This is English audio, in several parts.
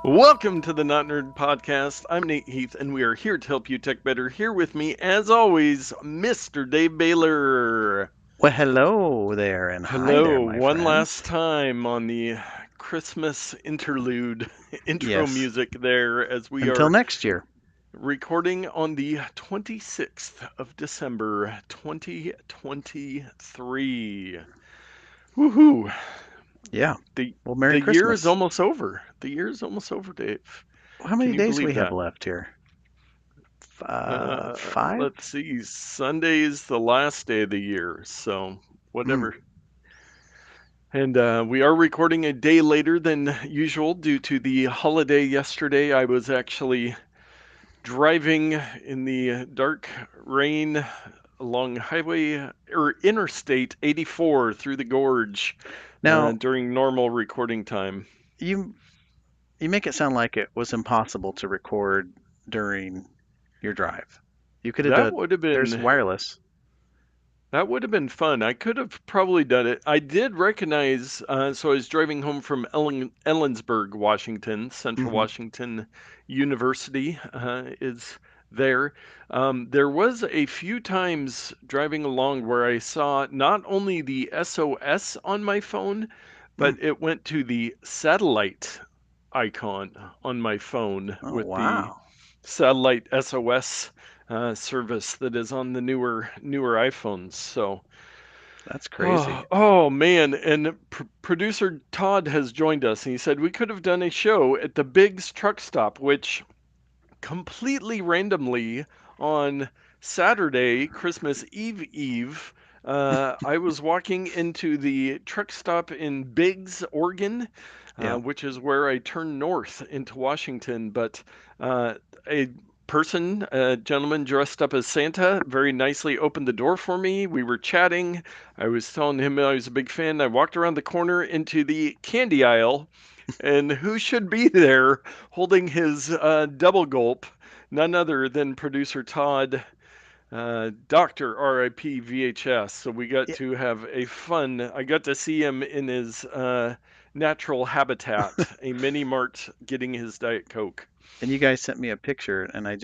Welcome to the Not Nerd Podcast. I'm Nate Heath, and we are here to help you tech better. Here with me, as always, Mr. Dave Baylor. Well, hello there, and hi there, Hello, my one last friends. time on the Christmas interlude intro Yes, music there, as we until are next year. recording on the 26th of December, 2023. Woohoo! Yeah. The Well, Merry the year is Christmas. almost over. The year is almost over, Dave. How Can many you days do believe we have that? left here? Five? Let's see. Sunday's the last day of the year, so Hmm. whatever. And we are recording a day later than usual due to the holiday yesterday. I was actually driving in the dark rain along highway or Interstate 84 through the gorge Now, during normal recording time. you you make it sound like it was impossible to record during your drive. You could have That done. would have There's been wireless. That would have been fun. I could have probably done it. I did recognize, so I was driving home from Ellensburg, Washington, Central Hmm. Washington University is there. There was a few times driving along where I saw not only the SOS on my phone, Hmm. but it went to the satellite icon on my phone Oh, with the wow. satellite SOS service that is on the newer iPhones. So, That's oh, crazy. oh man! And producer Todd has joined us, and he said we could have done a show at the Biggs truck stop, which completely randomly on Saturday, Christmas Eve. I was walking into the truck stop in Biggs, Oregon, Yeah. which is where I turn north into Washington. But uh, a a gentleman dressed up as Santa, very nicely opened the door for me. We were chatting. I was telling him I was a big fan. I walked around the corner into the candy aisle, and who should be there holding his double gulp? None other than producer Todd, Dr. RIP VHS. So we got Yeah. to have a fun, I got to see him in his natural habitat, a mini mart getting his Diet Coke. And you guys sent me a picture, and I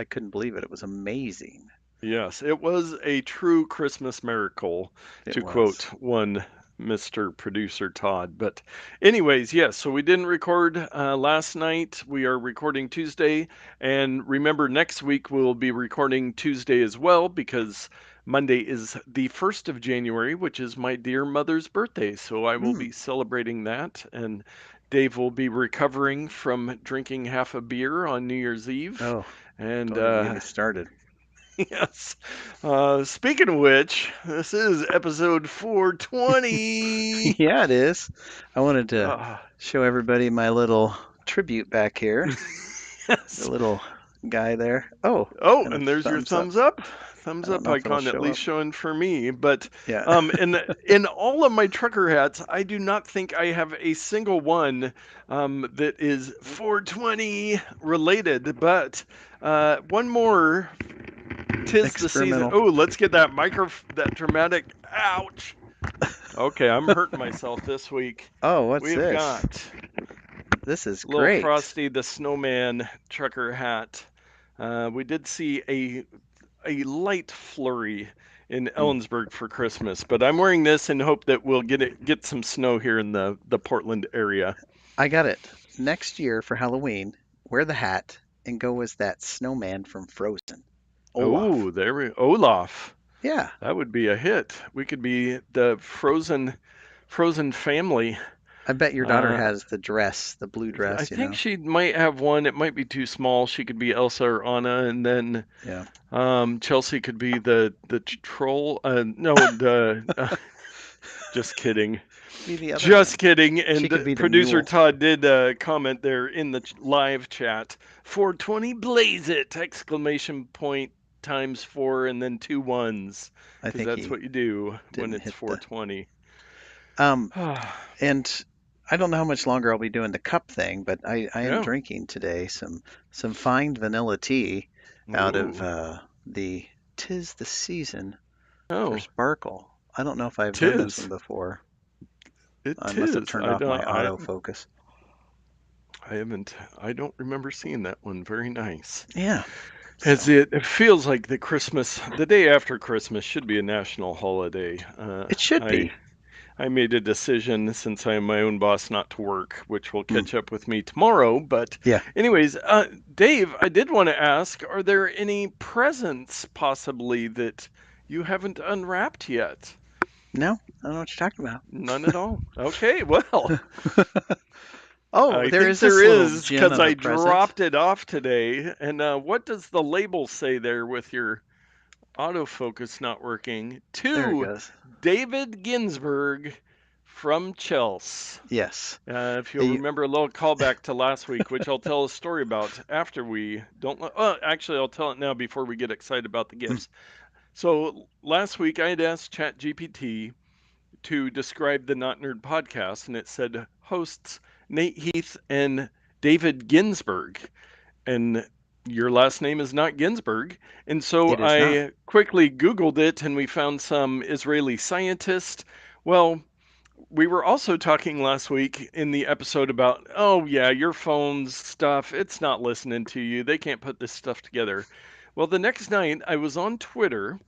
couldn't believe it. It was amazing. Yes, it was a true Christmas miracle, It to quote was. one Mr. Producer Todd. But, anyways, yes, so we didn't record last night. We are recording Tuesday. And remember, next week we'll be recording Tuesday as well because Monday is the 1st of January, which is my dear mother's birthday. So I will Hmm. be celebrating that. And Dave will be recovering from drinking half a beer on New Year's Eve. Oh, And don't even get me started. yes. Speaking of which, this is episode 420. Yeah, it is. I wanted to Uh, show everybody my little tribute back here. The yes. little guy there. Oh, Oh, and a and there's your thumbs up. thumbs up. I Thumbs don't up know if it'll icon at show up. least showing for me. But Yeah. in all of my trucker hats, I do not think I have a single one that is 420 related. But one more. Tis the season. Experimental. Oh, let's get that dramatic. Ouch. Okay, I'm hurting myself this week. Oh, what's We've this? got This is little great. Frosty the Snowman trucker hat. We did see a light flurry in Hmm. Ellensburg for Christmas, but I'm wearing this in hope that we'll get some snow here in the Portland area. I got it. Next year for Halloween, wear the hat and go as that snowman from Frozen. Olaf. Oh, there we Olaf. Yeah. That would be a hit. We could be the Frozen family. I bet your daughter Uh, has the dress, the blue I dress, you think know. she might have one. It might be too small. She could be Elsa or Anna, and then Yeah. Chelsea could be the troll. No, the just kidding, Be the other just one. kidding. She could And be the producer mule. Todd did comment there in the live chat. 420 blaze it! Exclamation point times four and then two ones, I because think that's he what you do when didn't it's hit the 420. um and I don't know how much longer I'll be doing the cup thing, but I am Yeah. drinking today some fine vanilla tea out of Ooh. the Tis the Season for Oh, Sparkle. I don't know if I've done this tis. one before. It I must have tis. turned I off don't. my autofocus. I haven't. I don't remember seeing that one. Very nice. Yeah. As So it feels like the day after Christmas should be a national holiday. it should be. I made a decision since I am my own boss not to work, which will Mm, catch up with me tomorrow. But, yeah. anyways, Dave, I did want to ask, are there any presents possibly that you haven't unwrapped yet? No, I don't know what you're talking about. None at all. Okay, well, Oh, I there think is there this little is gem because of a I present. dropped it off today. And what does the label say there with your autofocus not working? There it To goes. David Ginsburg from Chelsea. Yes. If you'll You- remember a little callback to last week, which I'll tell a story about after we don't. Well, actually, I'll tell it now before we get excited about the mm, gifts. So last week, I had asked ChatGPT to describe the Not Nerd podcast, and it said hosts Nate Heath and David Ginsburg. And your last name is not Ginsburg. And so it is not. I quickly Googled it, and we found some Israeli scientist. Well, we were also talking last week in the episode about, oh, yeah, your phone's stuff, it's not listening to you. They can't put this stuff together. Well, the next night I was on Twitter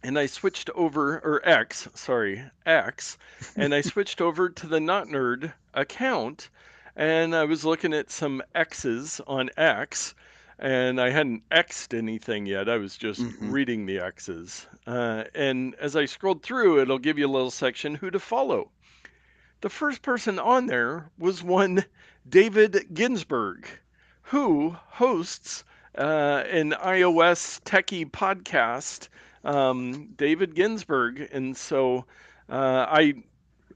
and I switched over, or X, sorry, X, and I switched over to the Not Nerd account and I was looking at some X's on X. And I hadn't X'd anything yet. I was just Hmm. reading the X's. And as I scrolled through, it'll give you a little section who to follow. The first person on there was one David Ginsburg, who hosts an iOS techie podcast. David Ginsburg, and so I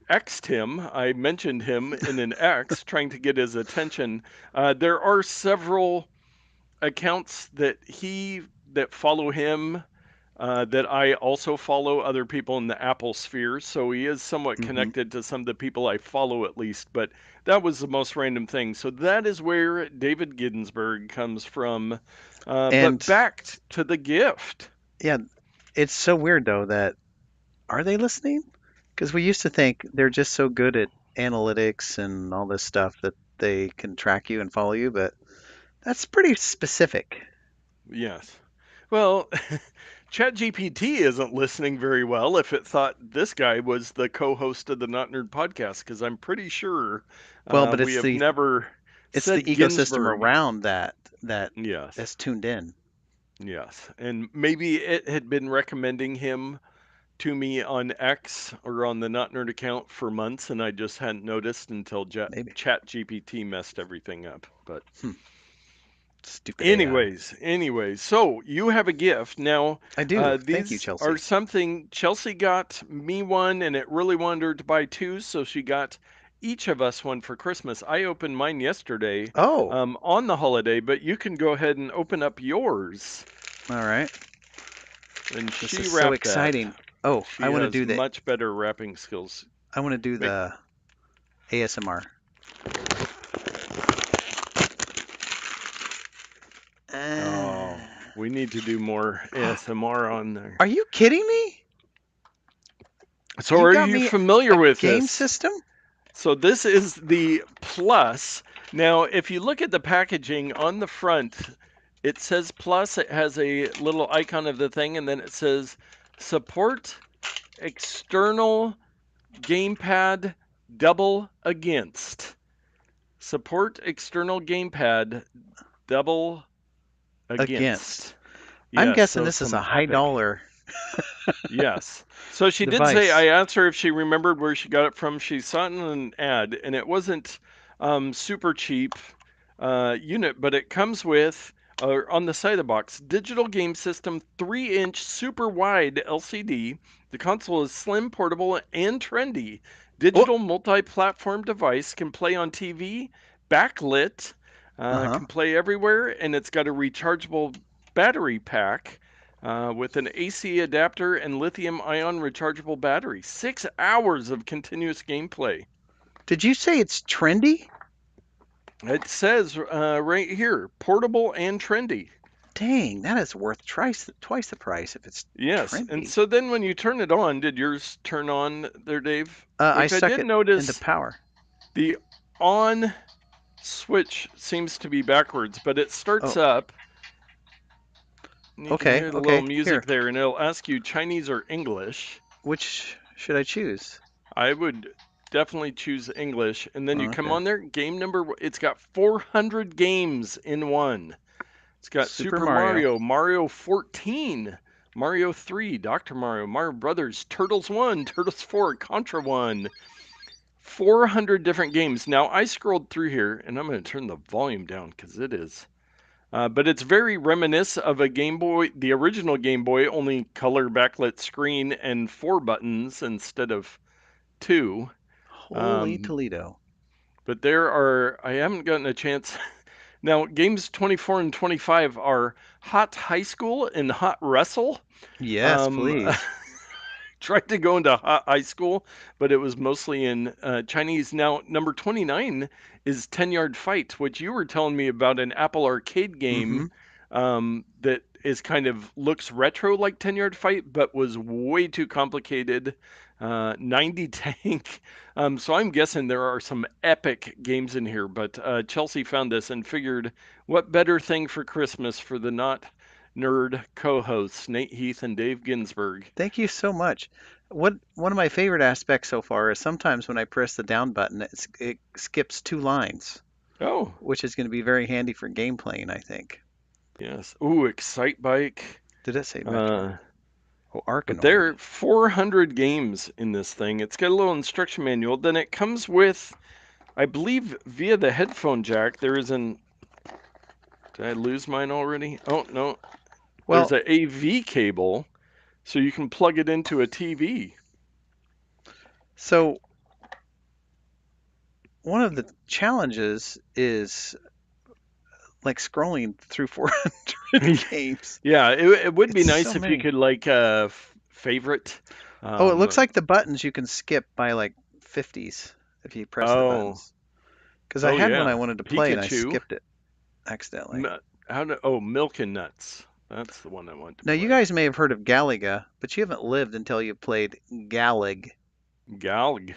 X'd him. I mentioned him in an X, trying to get his attention. There are several accounts that follow him that I also follow other people in the Apple sphere, so he is somewhat Hmm. connected to some of the people I follow at least, but that was the most random thing. So that is where David Ginsburg comes from. But And back to the gift. yeah, it's so weird though that are they listening? Because we used to think they're just so good at analytics and all this stuff that they can track you and follow you, but that's pretty specific. Yes. Well, ChatGPT isn't listening very well if it thought this guy was the co-host of the Not Nerd podcast, because I'm pretty sure Well, but we have never it's the said ecosystem Ginsburg. around that Yes. is tuned in. Yes, and maybe it had been recommending him to me on X or on the Not Nerd account for months, and I just hadn't noticed until Maybe. Chat GPT messed everything up. But Hmm. Stupid AI. anyways, so you have a gift now. I do. Thank you, These are Chelsea. something Chelsea got me one, and it really wanted her to buy two, so she got each of us one for Christmas. I opened mine yesterday Oh, on the holiday, but you can go ahead and open up yours. all right. And This she is so wrapped that. exciting. Oh, I She want to has do the much better wrapping skills. I want to do Make the ASMR. Oh, Uh, we need to do more ASMR on there. are you kidding me? So You are got you me familiar a with game this? system? So this is the Plus. Now, if you look at the packaging on the front, it says Plus. It has a little icon of the thing, and then it says support external gamepad double against. Support external gamepad double Against. against. I'm Yes, guessing so this is a some high epic. dollar Yes. So she did say, I device. asked her if she remembered where she got it from. She saw it in an ad, and it wasn't super cheap unit, but it comes with, on the side of the box, digital game system, 3-inch super wide LCD. The console is slim, portable, and trendy. Oh, Digital multi platform device, can play on TV, backlit, uh-huh. can play everywhere, and it's got a rechargeable battery pack with an AC adapter and lithium ion rechargeable battery. 6 hours of continuous gameplay. Did you say it's trendy? It says right here, portable and trendy. Dang, that is worth twice the price if it's Yes, and trendy. so then when you turn it on, did yours turn on there, Dave? I Which I stuck did it into notice power. the on switch seems to be backwards, but it starts Oh, up, and you can okay, hear the little okay. Here, music there, and it'll ask you Chinese or English. which should I choose? I would definitely choose English, and then you Oh, come okay. on there, game number, it's got 400 games in one. It's got Super Super Mario. Mario, Mario 14, Mario 3, Dr. Mario, Mario Brothers, Turtles 1, Turtles 4, Contra 1. 400 different games. Now, I scrolled through here, and I'm going to turn the volume down because it is. But it's very reminiscent of a Game Boy, the original Game Boy, only color backlit screen and 4 buttons instead of two. Holy Um, Toledo. but there are, I haven't gotten a chance. Now, games 24 and 25 are Hot High School and Hot Wrestle. Yes, Um, please. tried to go into high school, but it was mostly in Chinese. Now, number 29 is 10 Yard Fight, which you were telling me about an Apple Arcade Mm-hmm. game that is kind of looks retro like 10 Yard Fight, but was way too complicated. 90 tank. So I'm guessing there are some epic games in here, but Chelsea found this and figured what better thing for Christmas for the not nerd co-hosts, Nate Heath and Dave Ginsburg. Thank you so much. What one of my favorite aspects so far is sometimes when I press the down button, it skips 2 lines, Oh, which is going to be very handy for game playing, I think. yes. Ooh, Excite Bike. Did it say Metro? Uh, Oh, but Arkanoid. there are 400 games in this thing. It's got a little instruction manual. Then it comes with, I believe, via the headphone jack. There is an. Did I lose mine already? Oh no. There's Well, a AV cable, so you can plug it into a TV. so one of the challenges is like scrolling through 400 games. Yeah, it would be It's nice so if you many. could like favorite. Oh, it looks Um, like the buttons you can skip by like 50s if you press the oh, buttons. Because I oh had one I yeah, wanted to play and I Pikachu. skipped it accidentally. How to? Oh, Milk and Nuts. That's the one I want to Now, you play. guys may have heard of Galaga, but you haven't lived until you played Galig. Galg.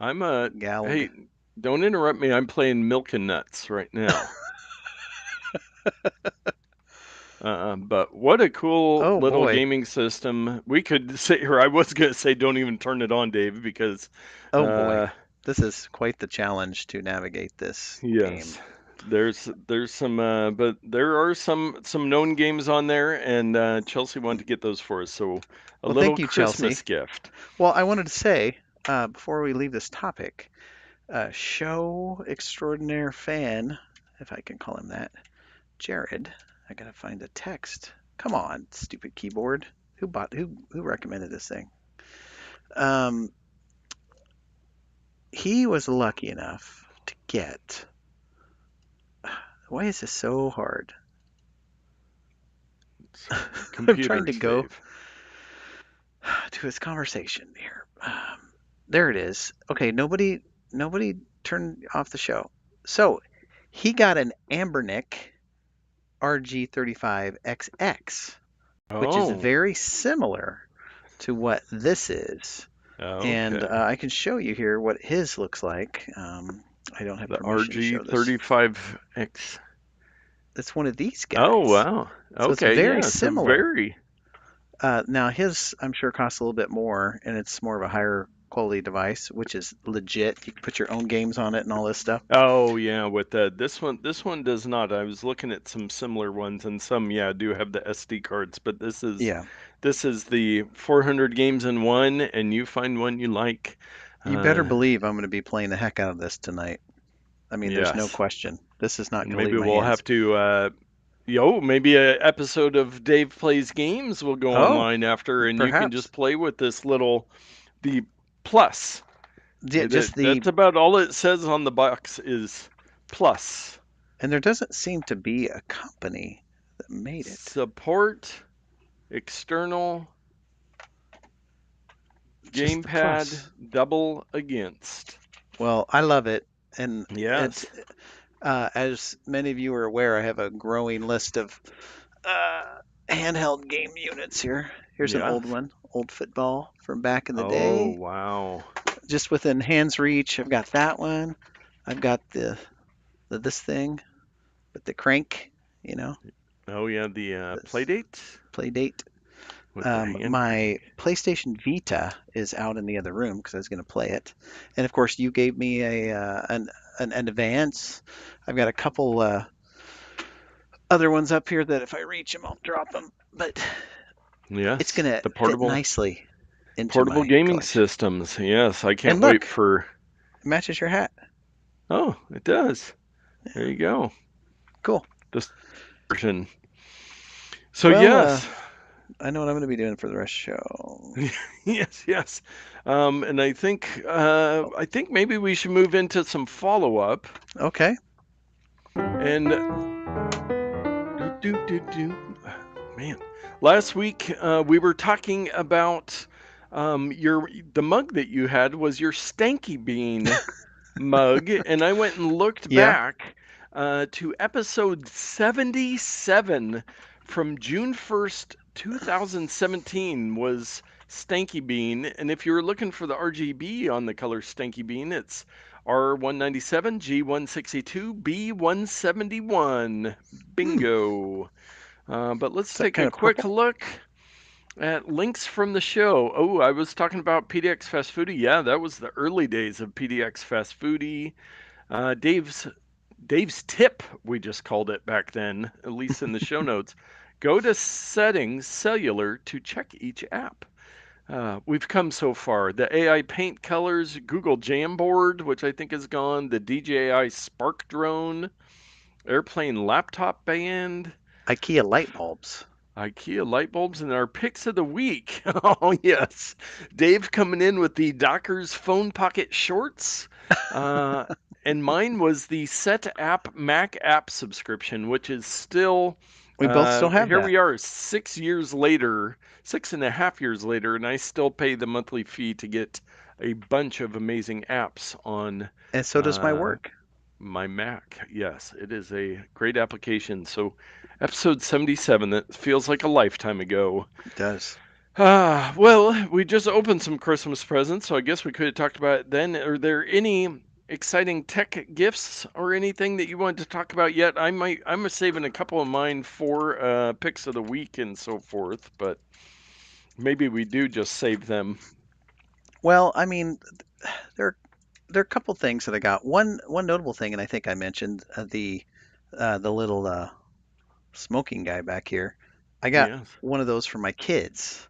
I'm a. Galg. Hey, don't interrupt me. I'm playing Milk and Nuts right now. But what a cool Oh little boy. gaming system. We could sit here. I was gonna say don't even turn it on, Dave, because Oh boy. uh, This is quite the challenge to navigate this game. yes, there's some, but there are some known games on there, and Chelsea wanted to get those for us. So a Well, little thank you, Christmas Chelsea. gift. Well, I wanted to say, before we leave this topic, show extraordinaire fan, if I can call him that, Jared. I gotta find a text. Come on, stupid keyboard. Who recommended this thing? Um, he was lucky enough to get. Why is this so hard? I'm trying to Computers, go Dave. to his conversation here. There it is. Okay, nobody turn off the show. So he got an Ambernick RG35XX, which is Oh, very similar to what this is. And okay. I can show you here what his looks like. I don't have The permission to show this. RG35X. It's one of these Oh, guys. wow. So it's Okay, very yeah, so similar. very. Now his, I'm sure, costs a little bit more, and it's more of a higher quality device, which is legit. You can put your own games on it and all this stuff. Oh, yeah, with this one does not. I was looking at some similar ones, and some, yeah, do have the SD cards, but Yeah, this is the 400 games in one, and you find one you like. you better Uh, believe I'm going to be playing the heck out of this tonight. I mean, there's no yes, question. This is not and going to leave maybe my we'll hands. have to, maybe a episode of Dave Plays Games will go Oh, online after, and you can perhaps. just play with the plus. Just the, That's about all it says on the box is plus. and there doesn't seem to be a company that made it. Support external Just the gamepad plus. double against. Well, I love it. And it's, Yes. as many of you are aware, I have a growing list of handheld game units here. Here's an Yeah. old one, old football from back in the Oh, day. wow. Just within hand's reach, I've got that one. I've got the this thing with the crank, you know, Oh yeah, the this Playdate play date. with the hand My crank. PlayStation Vita is out in the other room because I was going to play it, and of course you gave me an advance. I've got a couple other ones up here that if I reach them, I'll drop them. But it's Yes, going to the fit portable nicely into portable my gaming collection. systems. Yes, I And can't wait look, for. it matches your hat. Oh, it does. There you go. Cool. This version. So Well, yes, I know what I'm going to be doing for the rest of the show. yes, yes. And Oh, I think maybe we should move into some follow up. okay. And do do do do. Man, last week we were talking about your the mug that you had was your Stanky Bean mug, and I went and looked Yeah, back to episode 77 from June 1st, 2017 was Stanky Bean. And if you're looking for the RGB on the color Stanky Bean, it's R197, G162, B171. hmm. Bingo. But let's Is that take a kind of quick purple? look at links from the show. Oh, I was talking about PDX Fast Foodie. Yeah, that was the early days of PDX Fast Foodie. Dave's tip, we just called it back then, at least in the show notes. Go to settings cellular to check each app. We've come so far. The AI paint colors, Google Jamboard, which I think is gone, the DJI Spark drone, airplane laptop band, IKEA light bulbs. IKEA light bulbs, and our picks of the week. Oh, yes. Dave coming in with the Dockers phone pocket shorts. Uh, and mine was the Set App Mac app subscription, which is still, We both still have here that. we are 6 years later, 6.5 years later, and I still pay the monthly fee to get a bunch of amazing apps on And so does my uh, work. my Mac. Yes, it is a great application. So, episode 77, that feels like a lifetime ago. It does. Well, we just opened some Christmas presents, so I guess we could have talked about it then. Are there any exciting tech gifts or anything that you wanted to talk about yet? I'm saving a couple of mine for picks of the week and so forth, but maybe we do just save them. Well, I mean, there there are a couple things that I got. One notable thing, and I think I mentioned the little smoking guy back here. I got Yes. one of those for my kids.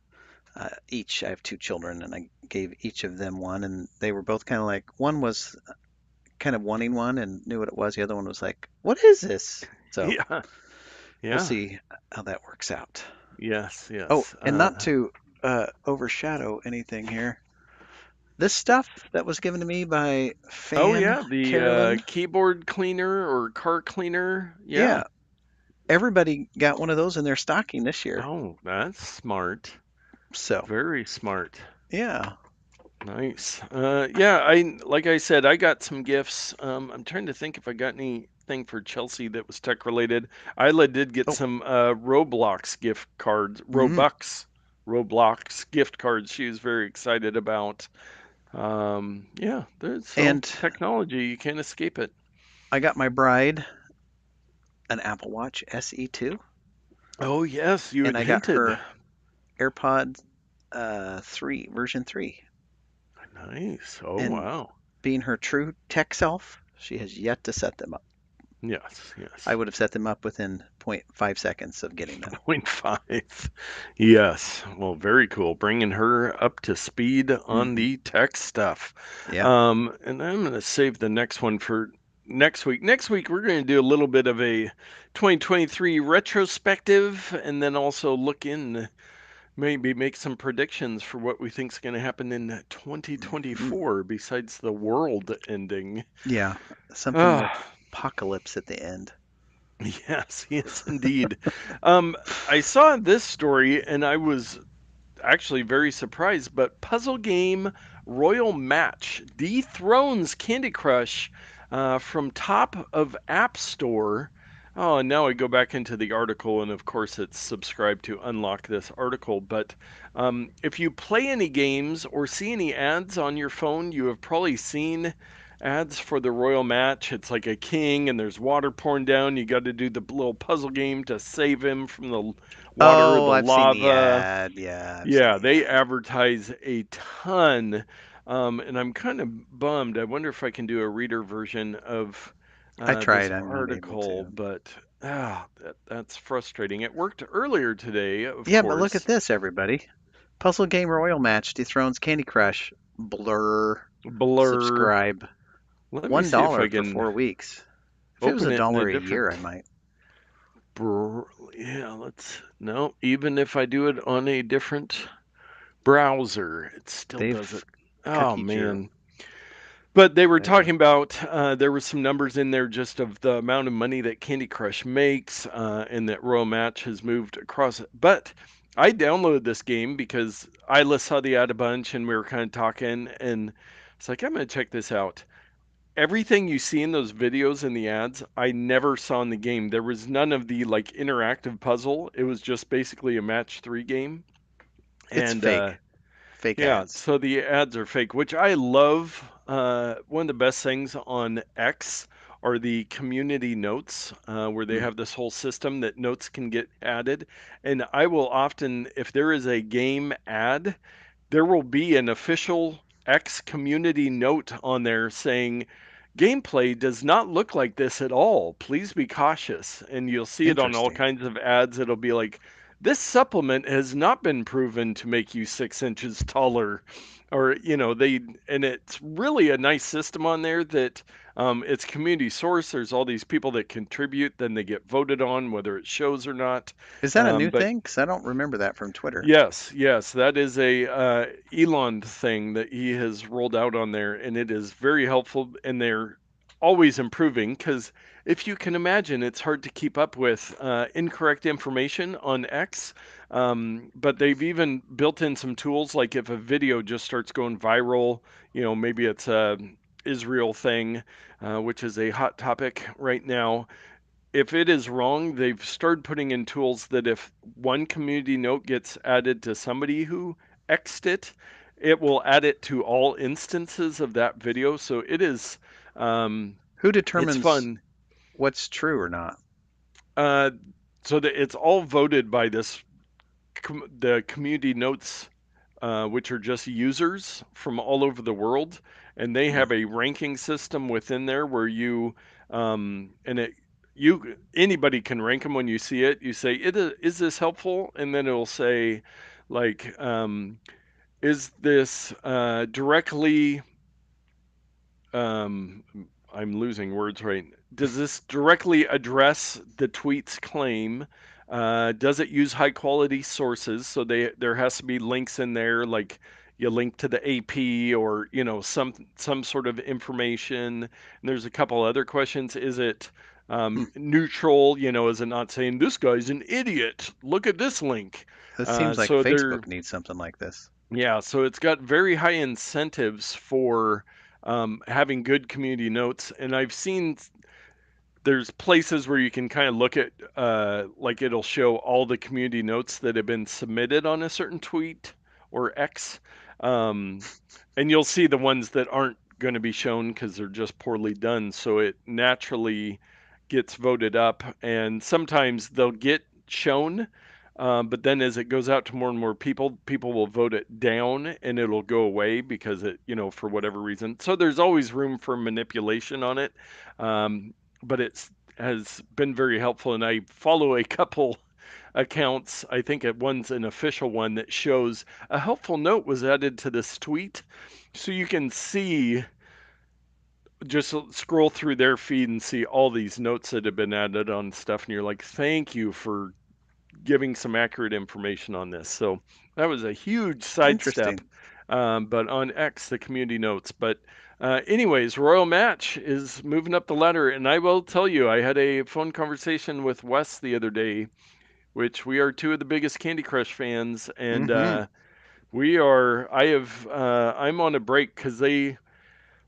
Each I have two children, and I gave each of them one, and they were both kind of like one was kind of wanting one and knew what it was. The other one was like, "What is this?" So Yeah. we'll Yeah. see how that works out. Yes. Oh, Yes. and not to overshadow anything here. This stuff that was given to me by Oh Fan yeah, the Carolyn, keyboard cleaner or car cleaner. Yeah. yeah, everybody got one of those in their stocking this year. Oh, that's smart. So, Very smart. yeah. Nice. Yeah, I like I said, I got some gifts. I'm trying to think if I got anything for Chelsea that was tech related. Isla did get Oh, some Roblox gift cards, mm, Roblox gift cards. She was very excited about. Yeah, so and technology, you can't escape it. I got my bride an Apple Watch SE2, Oh yes, you and had I got hinted. her AirPods 3 version 3. Nice. Oh And wow. being her true tech self, she has yet to set them up. Yes, I yes. would have set them up within zero point 0.5 seconds of getting them. Point 0.5. Yes. Well, very cool. Bringing her up to speed on Hmm. the tech stuff. Yeah. And I'm going to save the next one for next week. Next week, we're going to do a little bit of a 2023 retrospective and then also look in, maybe make some predictions for what we think is going to happen in Hmm. 2024 besides the world ending. Yeah. Something with Ah, apocalypse at the end. yes, yes, indeed. Um, I saw this story and I was actually very surprised, but puzzle game Royal Match dethrones Candy Crush from top of App Store. Oh, and now I go back into the article, and of course it's subscribed to unlock this article. But if you play any games or see any ads on your phone, you have probably seen ads for the royal match. It's like a king and there's water pouring down. You got to do the little puzzle game to save him from the water or Oh, the I've seen the lava. ad. Yeah, I've seen Yeah, the they ad. advertise a ton, and I'm kind of bummed. I wonder if I can do a reader version of I this tried. I'm not able article, to. but that's frustrating. It worked earlier today, of Yeah, but look at course. this, everybody. Puzzle game royal match dethrones Candy Crush. Blur. Blur. Subscribe. Let me One see if I dollar for can 4 weeks. If it was open a it in a dollar a year, different. I might. Yeah, let's. No, even if I do it on a different browser, it still does They've it. Oh cookied your man. But they were website. talking about there were some numbers in there just of the amount of money that Candy Crush makes, and that Royal Match has moved across. But I downloaded this game because Isla saw the ad a bunch, and we were kind of talking, and it's like I'm gonna check this out. Everything you see in those videos and the ads, I never saw in the game. There was none of the like interactive puzzle. It was just basically a match three game, It's and fake. Fake yeah, ads. so the ads are fake, which I love. One of the best things on X are the community notes, where they Hmm. have this whole system that notes can get added. And I will often, if there is a game ad, there will be an official X community note on there saying, gameplay does not look like this at all. Please be cautious. And you'll see it on all Interesting. kinds of ads. It'll be like, this supplement has not been proven to make you 6 inches taller. Or, and it's really a nice system on there that it's community source. There's all these people that contribute, then they get voted on, whether it shows or not. Is that a new But thing? Because I don't remember that from Twitter. yes, yes, that is a Elon thing that he has rolled out on there, and it is very helpful. And they're always improving because if you can imagine, it's hard to keep up with incorrect information on X. But they've even built in some tools like if a video just starts going viral, maybe it's a Israel thing, which is a hot topic right now. If it is wrong, they've started putting in tools that if one community note gets added to somebody who X'd it, it will add it to all instances of that video. So um, Who it's determines fun. what's true or not? Uh, so that it's all voted by the community notes, which are just users from all over the world, and they Hmm. have a ranking system within there where and it you anybody can rank them when you see it. You say, is this helpful? And then it'll say, like, is this directly um, I'm losing words right. Does this directly address the tweet's claim? Does it use high quality sources? So there has to be links in there, like you link to the AP or some sort of information. And there's a couple other questions. Is it Hmm. neutral? Is it not saying this guy's an idiot? Look at this link. This seems like So they're Facebook needs something like this. Yeah, so it's got very high incentives for having good community notes. And I've seen there's places where you can kind of look at, like it'll show all the community notes that have been submitted on a certain tweet or X. Um, and you'll see the ones that aren't going to be shown because they're just poorly done. So it naturally gets voted up, and sometimes they'll get shown. But then as it goes out to more and more people, people will vote it down and it'll go away because for whatever reason. So there's always room for manipulation on it. Um, but it's has been very helpful. And I follow a couple accounts. I think one's an official one that shows a helpful note was added to this tweet. So you can see, just scroll through their feed and see all these notes that have been added on stuff. And you're like, thank you for giving some accurate information on this. So that was a huge sidestep. Interesting. But on X, the community notes. But anyways, Royal Match is moving up the ladder. And I will tell you, I had a phone conversation with Wes the other day, which we are two of the biggest Candy Crush fans. And Hmm. I'm on a break because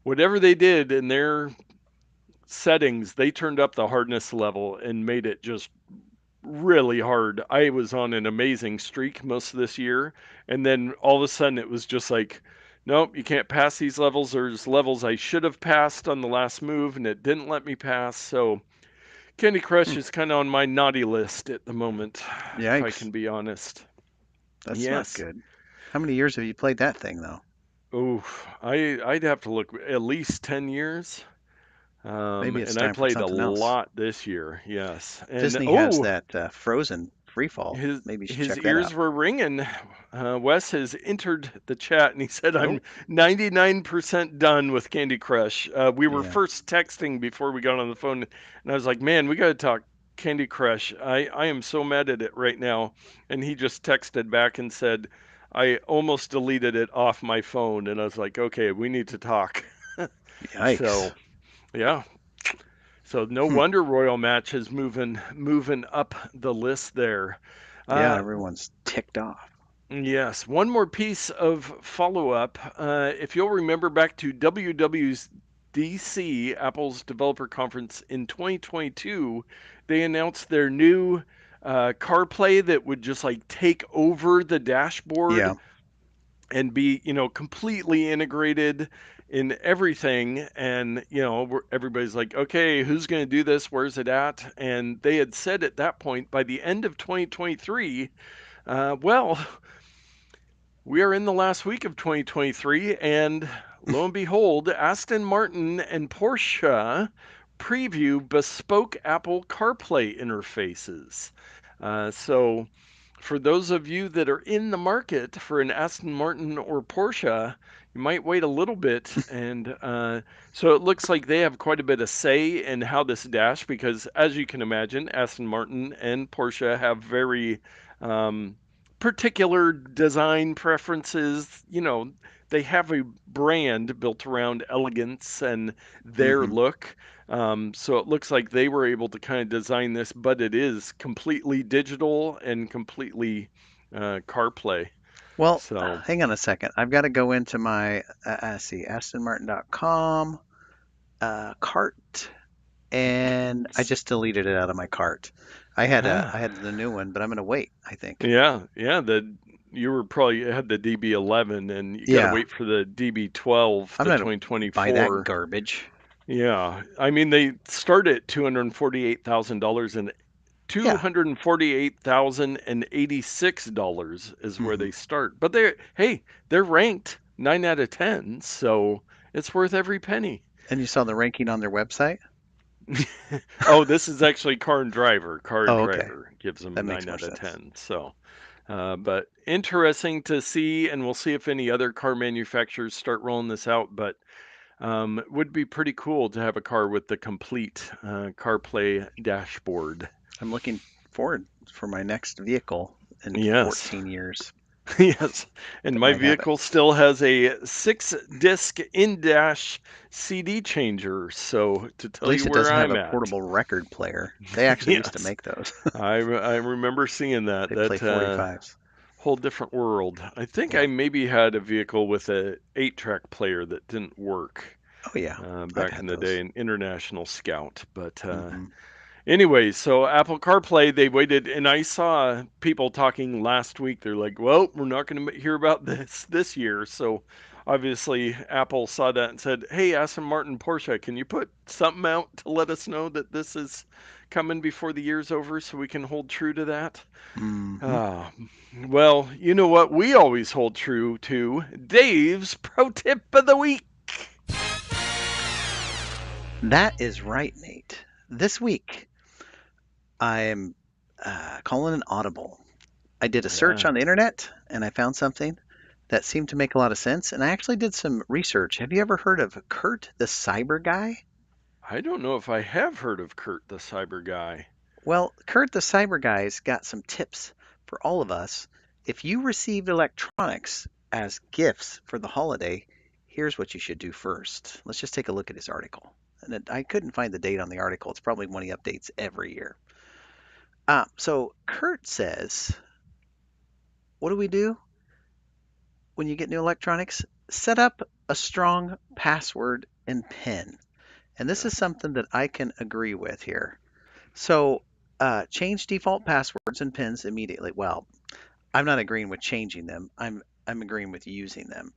whatever they did in their settings, they turned up the hardness level and made it just really hard. I was on an amazing streak most of this year, and then all of a sudden it was just like nope, you can't pass these levels. There's levels I should have passed on the last move, and it didn't let me pass. So Candy Crush Hmm. is kind of on my naughty list at the moment, if I Yikes. can be honest. That's not Yes. good. How many years have you played that thing, though? Oh, I'd have to look at least 10 years. Maybe it's And I time for played a something else. lot this year. Yes. And Disney has oh, that Frozen free fall. his Maybe you should his check that ears out. were ringing. Wes has entered the chat and he said, Oh, "I'm 99% done with Candy Crush." We were yeah. first texting before we got on the phone, and I was like, "Man, we got to talk Candy Crush. I am so mad at it right now." And he just texted back and said, "I almost deleted it off my phone." And I was like, "Okay, we need to talk." Yikes. So yeah, so no Hmm. wonder Royal Match is moving up the list there. Yeah, Uh, everyone's ticked off. Yes, one more piece of follow up. If you'll remember back to WWDC, Apple's developer conference in 2022, they announced their new CarPlay that would just like take over the dashboard Yeah. and be, completely integrated in everything. And, everybody's like, okay, who's going to do this? Where's it at? And they had said at that point, by the end of 2023, well, we are in the last week of 2023, and lo and behold, Aston Martin and Porsche preview bespoke Apple CarPlay interfaces. So, for those of you that are in the market for an Aston Martin or Porsche, you might wait a little bit. And so it looks like they have quite a bit of say in how this dash, because as you can imagine, Aston Martin and Porsche have very um, particular design preferences. They have a brand built around elegance and their Hmm. look. So it looks like they were able to kind of design this, but it is completely digital and completely CarPlay. Well, So hang on a second. I've got to go into my, see, AstonMartin.com cart, and I s- just deleted it out of my cart. I had the new one, but I'm gonna wait, I think. yeah, yeah. The you were probably had the DB11, and you got to Yeah, wait for the DB12, I'm the gonna buy that 2024. garbage. Yeah, I mean they start at $248,000, and Yeah. $248,086 is where Hmm. they start. But they're ranked 9 out of 10, so it's worth every penny. And you saw the ranking on their website? Oh, this is actually Car and Driver. Car and Oh, okay. Driver gives them That makes nine more out of sense. 10. So, but interesting to see, and we'll see if any other car manufacturers start rolling this out. But it would be pretty cool to have a car with the complete CarPlay dashboard. I'm looking forward for my next vehicle in Yes. 14 years Yes, and that my might have it. vehicle still has a 6 disc in-dash CD changer, so to At tell you least it where doesn't have I'm a at. portable record player. They actually used to Yes, make those. I remember seeing that. They play That 45s. whole different world. I think Yeah. I maybe had a vehicle with a 8-track player that didn't work Oh, yeah. I've back in had the day, those. an International Scout, but Hmm. anyway, so Apple CarPlay, they waited, and I saw people talking last week. They're like, "Well, we're not going to hear about this year." So obviously, Apple saw that and said, "Hey, Aston Martin, Porsche, can you put something out to let us know that this is coming before the year's over, so we can hold true to that?" Hmm. Ah, well, you know what we always hold true to? Dave's pro tip of the week. That is right, Nate. This week, I'm calling an audible. I did a search Yeah, on the internet and I found something that seemed to make a lot of sense. And I actually did some research. Have you ever heard of Kurt the Cyber Guy? I don't know if I have heard of Kurt the Cyber Guy. Well, Kurt the Cyber Guy's got some tips for all of us. If you received electronics as gifts for the holiday, here's what you should do first. Let's just take a look at his article. I couldn't find the date on the article. It's probably one he updates every year. So Kurt says, what do we do when you get new electronics? Set up a strong password and PIN. And this is something that I can agree with here. So change default passwords and PINs immediately. Well, I'm not agreeing with changing them. I'm I'm agreeing with using them.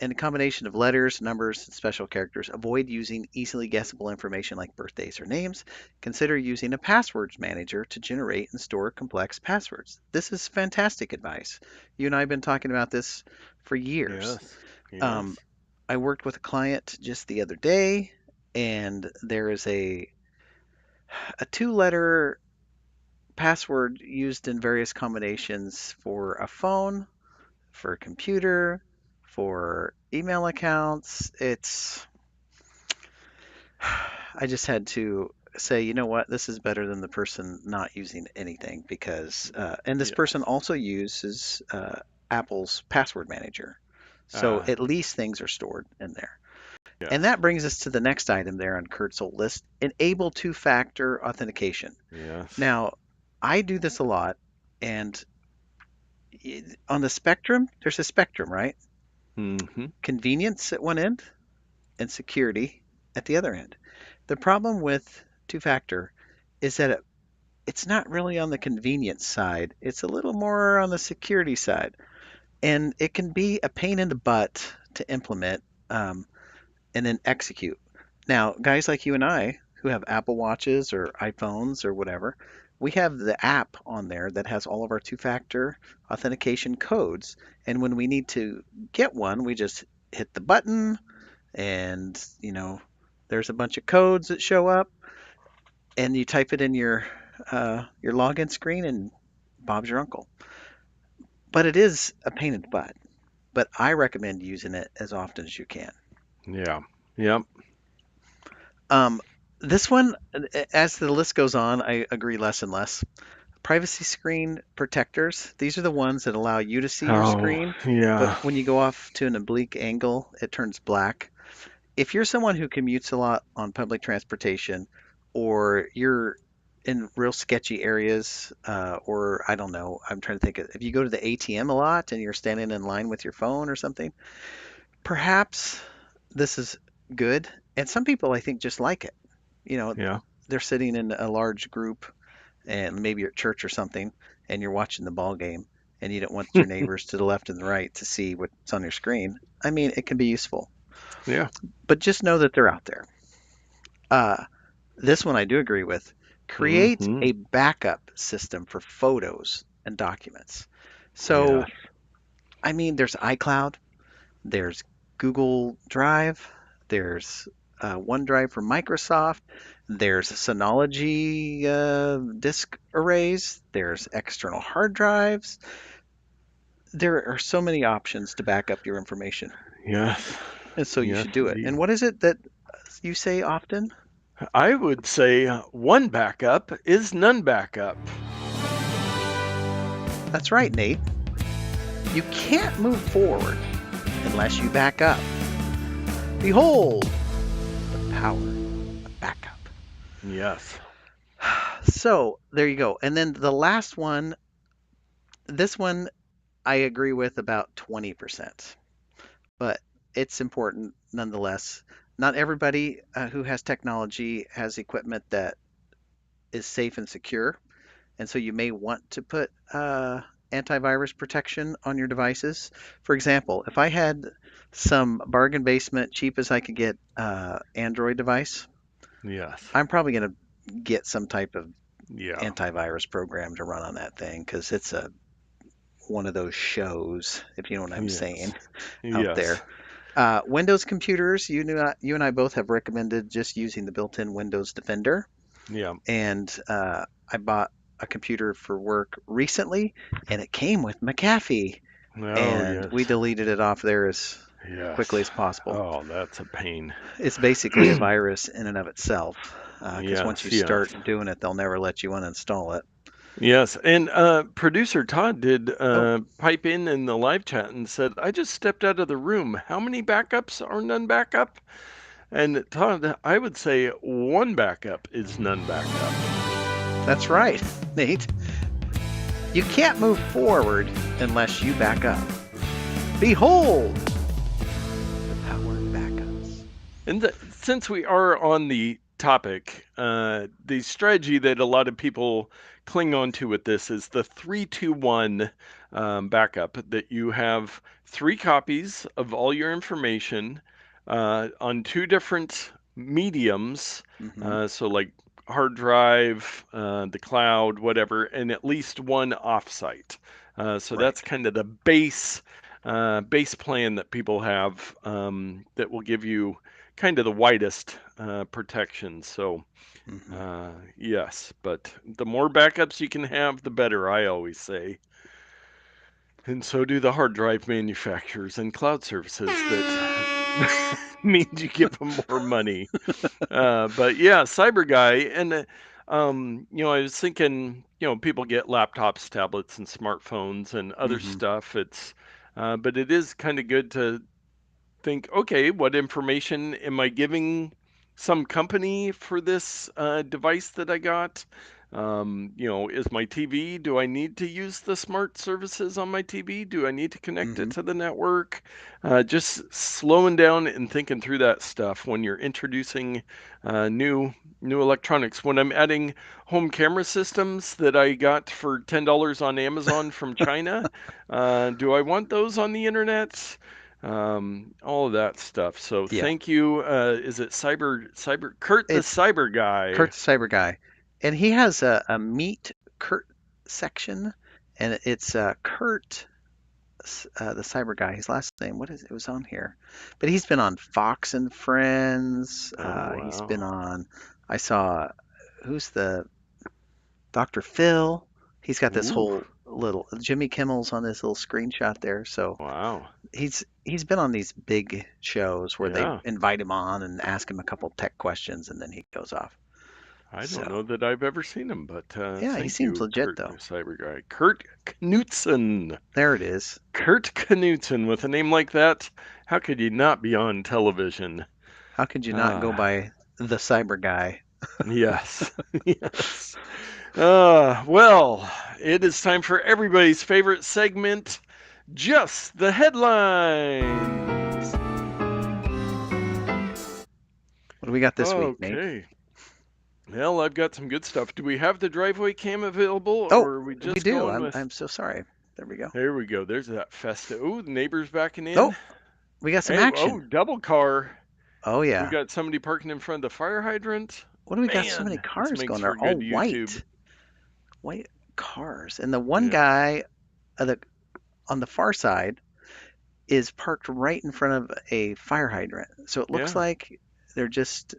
In a combination of letters, numbers, and special characters, avoid using easily guessable information like birthdays or names. Consider using a passwords manager to generate and store complex passwords. This is fantastic advice. You and I have been talking about this for years. Yes. Um, Yes. I worked with a client just the other day, and there is a two-letter password used in various combinations for a phone, for a computer, for email accounts. I just had to say, you know what, this is better than the person not using anything because, and this person Yes. also uses Apple's password manager. So Ah, at least things are stored in there. And yes. that brings us to the next item there on Kurt's old list, enable two-factor authentication. Yes. Now, I do this a lot, and on the spectrum, there's a spectrum, right? Mm-hmm. Convenience at one end and security at the other end. The problem with two-factor is that it's not really on the convenience side. It's a little more on the security side, and it can be a pain in the butt to implement. And then execute. Now, guys like you and I who have Apple Watches or iPhones or whatever, we have the app on there that has all of our two-factor authentication codes. And when we need to get one, we just hit the button and, there's a bunch of codes that show up and you type it in your login screen and Bob's your uncle. But it is a pain in the butt. But I recommend using it as often as you can. Yeah. Yep. Um, this one, as the list goes on, I agree less and less. Privacy screen protectors, these are the ones that allow you to see your Oh, screen, but yeah. when you go off to an oblique angle, it turns black. If you're someone who commutes a lot on public transportation, or you're in real sketchy areas, or I don't know, I'm trying to think if you go to the ATM a lot and you're standing in line with your phone or something, perhaps this is good. And some people I think just like it. You know, Yeah. they're sitting in a large group and maybe you're at church or something and you're watching the ball game and you don't want your neighbors to the left and the right to see what's on your screen. I mean, it can be useful, Yeah. but just know that they're out there. Uh, this one I do agree with. Create Mm-hmm. a backup system for photos and documents. Yes. So, I mean, there's iCloud, there's Google Drive, there's OneDrive for Microsoft, there's Synology disk arrays, there's external hard drives. There are so many options to back up your information, Yes. and so you Yes, should do it. And indeed. what is it that you say often? I would say one backup is none backup. That's right, Nate. You can't move forward unless you back up. Behold the power of backup. Yes. So there you go. And then the last one, this one I agree with about 20%, but it's important nonetheless. Not everybody who has technology has equipment that is safe and secure, and so you may want to put antivirus protection on your devices. For example, if I had some bargain basement, cheap as I could get Android device, Yes. I'm probably going to get some type of Yeah. antivirus program to run on that thing because it's a one of those shows, if you know what I'm Yes. saying, out Yes. there. Windows computers, you and I both have recommended just using the built-in Windows Defender. Yeah. And I bought a computer for work recently, and it came with McAfee, Oh, and we yes. deleted it off there as quickly Yes. as possible. Oh, that's a pain. It's basically a virus in and of itself, because once you Yes. Yes. start doing it, they'll never let you uninstall it. Yes, and producer Todd did Oh, pipe in the live chat and said, "I just stepped out of the room. How many backups are none backup?" And Todd, I would say one backup is none backup. that's right, Nate. You can't move forward unless you back up. Behold the power of backups. And since we are on the topic. The strategy that a lot of people cling on to with this is the 3-2-1 backup, that you have three copies of all your information on two different mediums. Hmm. So, like hard drive, the cloud, whatever, and at least one offsite. So that's Right. kind of the base plan that people have, that will give you kind of the widest protection. So, Hmm. yes, but the more backups you can have, the better, I always say. And so do the hard drive manufacturers and cloud services that means you give them more money. But yeah, Cyber Guy, and I was thinking, people get laptops, tablets, and smartphones and other Hmm. stuff. But it is kind of good to think, okay, what information am I giving some company for this device that I got? Is my TV, do I need to use the smart services on my TV? Do I need to connect it Hmm. to the network? Just slowing down and thinking through that stuff when you're introducing new electronics. When I'm adding home camera systems that I got for $10 on Amazon from China, do I want those on the internet? All of that stuff. So Yeah. thank you. Is it Kurt the It's Cyber Guy? Kurt the Cyber Guy, and he has a meet Kurt section, and it's Kurt the Cyber Guy. His last name, what is it? Was on here, but he's been on Fox and Friends. Oh He's been wow. on. I saw who's the Dr. Phil. He's got this Ooh, whole little Jimmy Kimmel's on this little screenshot there. So wow. he's been on these big shows where they Yeah. invite him on and ask him a couple tech questions, and then he goes off. I don't So know that I've ever seen him, but yeah, he thank seems you, legit Kurt the though. Cyber Guy. Kurt Knutson. There it is. Kurt Knutson, with a name like that, how could you not be on television? How could you not go Ah, by the Cyber Guy? yes. Yes. Well, it is time for everybody's favorite segment, Just the Headlines. What do we got this week, Nate? Okay. Well, I've got some good stuff. Do we have the driveway cam available, Oh, or are we we just do. going I'm with? I'm so sorry. There we go. There we go. There's that festa. Oh, the neighbor's backing in. Oh, we got some Hey, action. oh, double car. Oh We yeah. got somebody parking in front of the fire hydrant. What do we got? So many Man, this cars makes going for there, all good YouTube. white cars, and the one Yeah. guy the, on the far side is parked right in front of a fire hydrant. So it looks Yeah. like they're just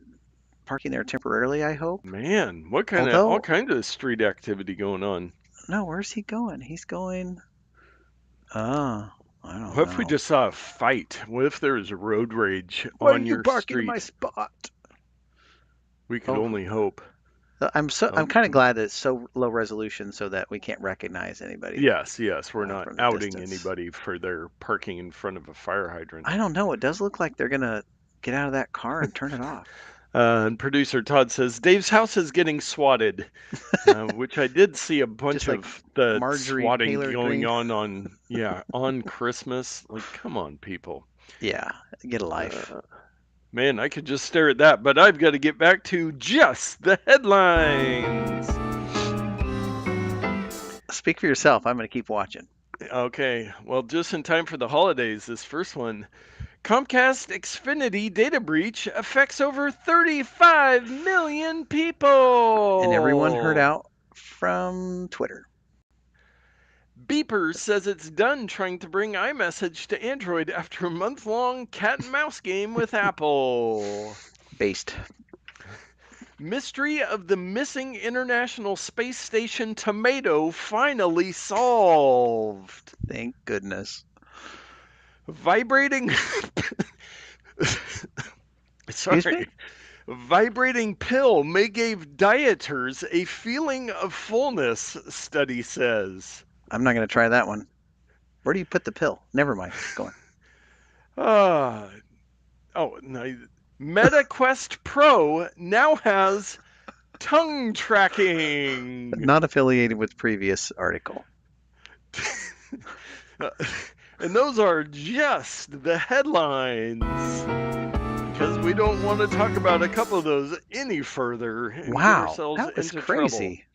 parking there temporarily, I hope. Man, what kind of all Although, kinds of street activity going on? no, where's he going? He's going, oh, I don't What if we know. just saw a fight? What if there was road rage Why are on you your parking in my street? spot? We could Oh, only hope. I'm Um, kind of glad that it's so low resolution so that we can't recognize anybody yes, yes, we're not from the outing distance. anybody for their parking in front of a fire hydrant. I don't know. It does look like they're gonna get out of that car and turn it off. And producer Todd says Dave's house is getting swatted, which I did see a bunch Just like of the Marjorie swatting Taylor going Greene. on, yeah, on Christmas. Like, come on, people. Yeah, get a life. Uh, Man, I could just stare at that, but I've got to get back to just the headlines. Speak for yourself. I'm gonna keep watching. Okay, well, just in time for the holidays, this first one. Comcast Xfinity data breach affects over 35 million And everyone heard people. out from Twitter. Beepers says it's done trying to bring iMessage to Android after a month-long cat and mouse game with Apple. Based. Mystery of the missing International Space Station tomato finally solved. Thank goodness. Vibrating Excuse me? sorry. Vibrating pill may give dieters a feeling of fullness, study says. I'm not gonna try that one. Where do you put the pill? Never mind. Go on. Ah, oh, no. Meta Quest Pro now has tongue tracking. Not affiliated with previous article. And those are just the headlines. because we don't want to talk about a couple of those any further and get Wow, ourselves that was into trouble. crazy.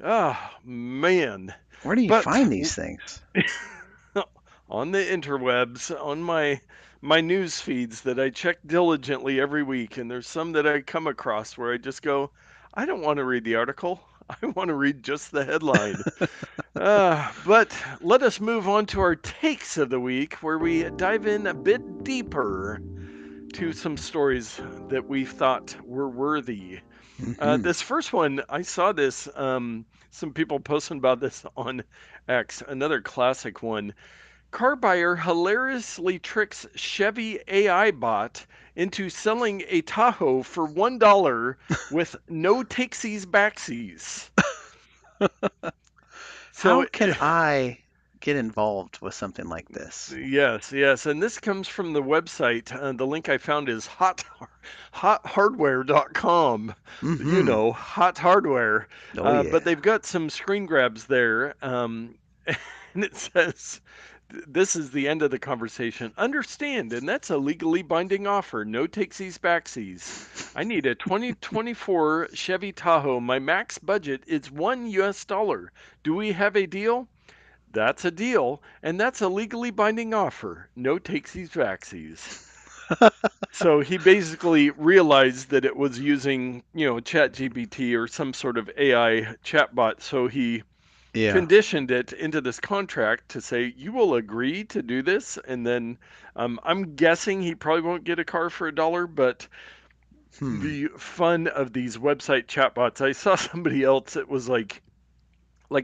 Ah, man. Where do you But find these things? on the interwebs, on my news feeds that I check diligently every week, and there's some that I come across where I just go, I don't want to read the article. I want to read just the headline. But let us move on to our takes of the week, where we dive in a bit deeper to some stories that we thought were worthy. Hmm. This first one, I saw this, some people posting about this on X, another classic one. Car buyer hilariously tricks Chevy AI bot into selling a Tahoe for $1 with no takesies backsies. So How can I get involved with something like this? yes, yes, and this comes from the website. The link I found is hothardware.com. You Hmm. know, hot hardware. Oh But yeah. they've got some screen grabs there, and it says, "This is the end of the conversation. Understand, and that's a legally binding offer. No takesies backsies. I need a 2024 Chevy Tahoe. My max budget is $1. Do we have a deal?" That's a deal, and that's a legally binding offer. No takesies backsies. So he basically realized that it was using, ChatGPT or some sort of AI chatbot. So he Yeah. conditioned it into this contract to say, you will agree to do this. And then I'm guessing he probably won't get a car for $1, but Hmm. the fun of these website chatbots, I saw somebody else, it was like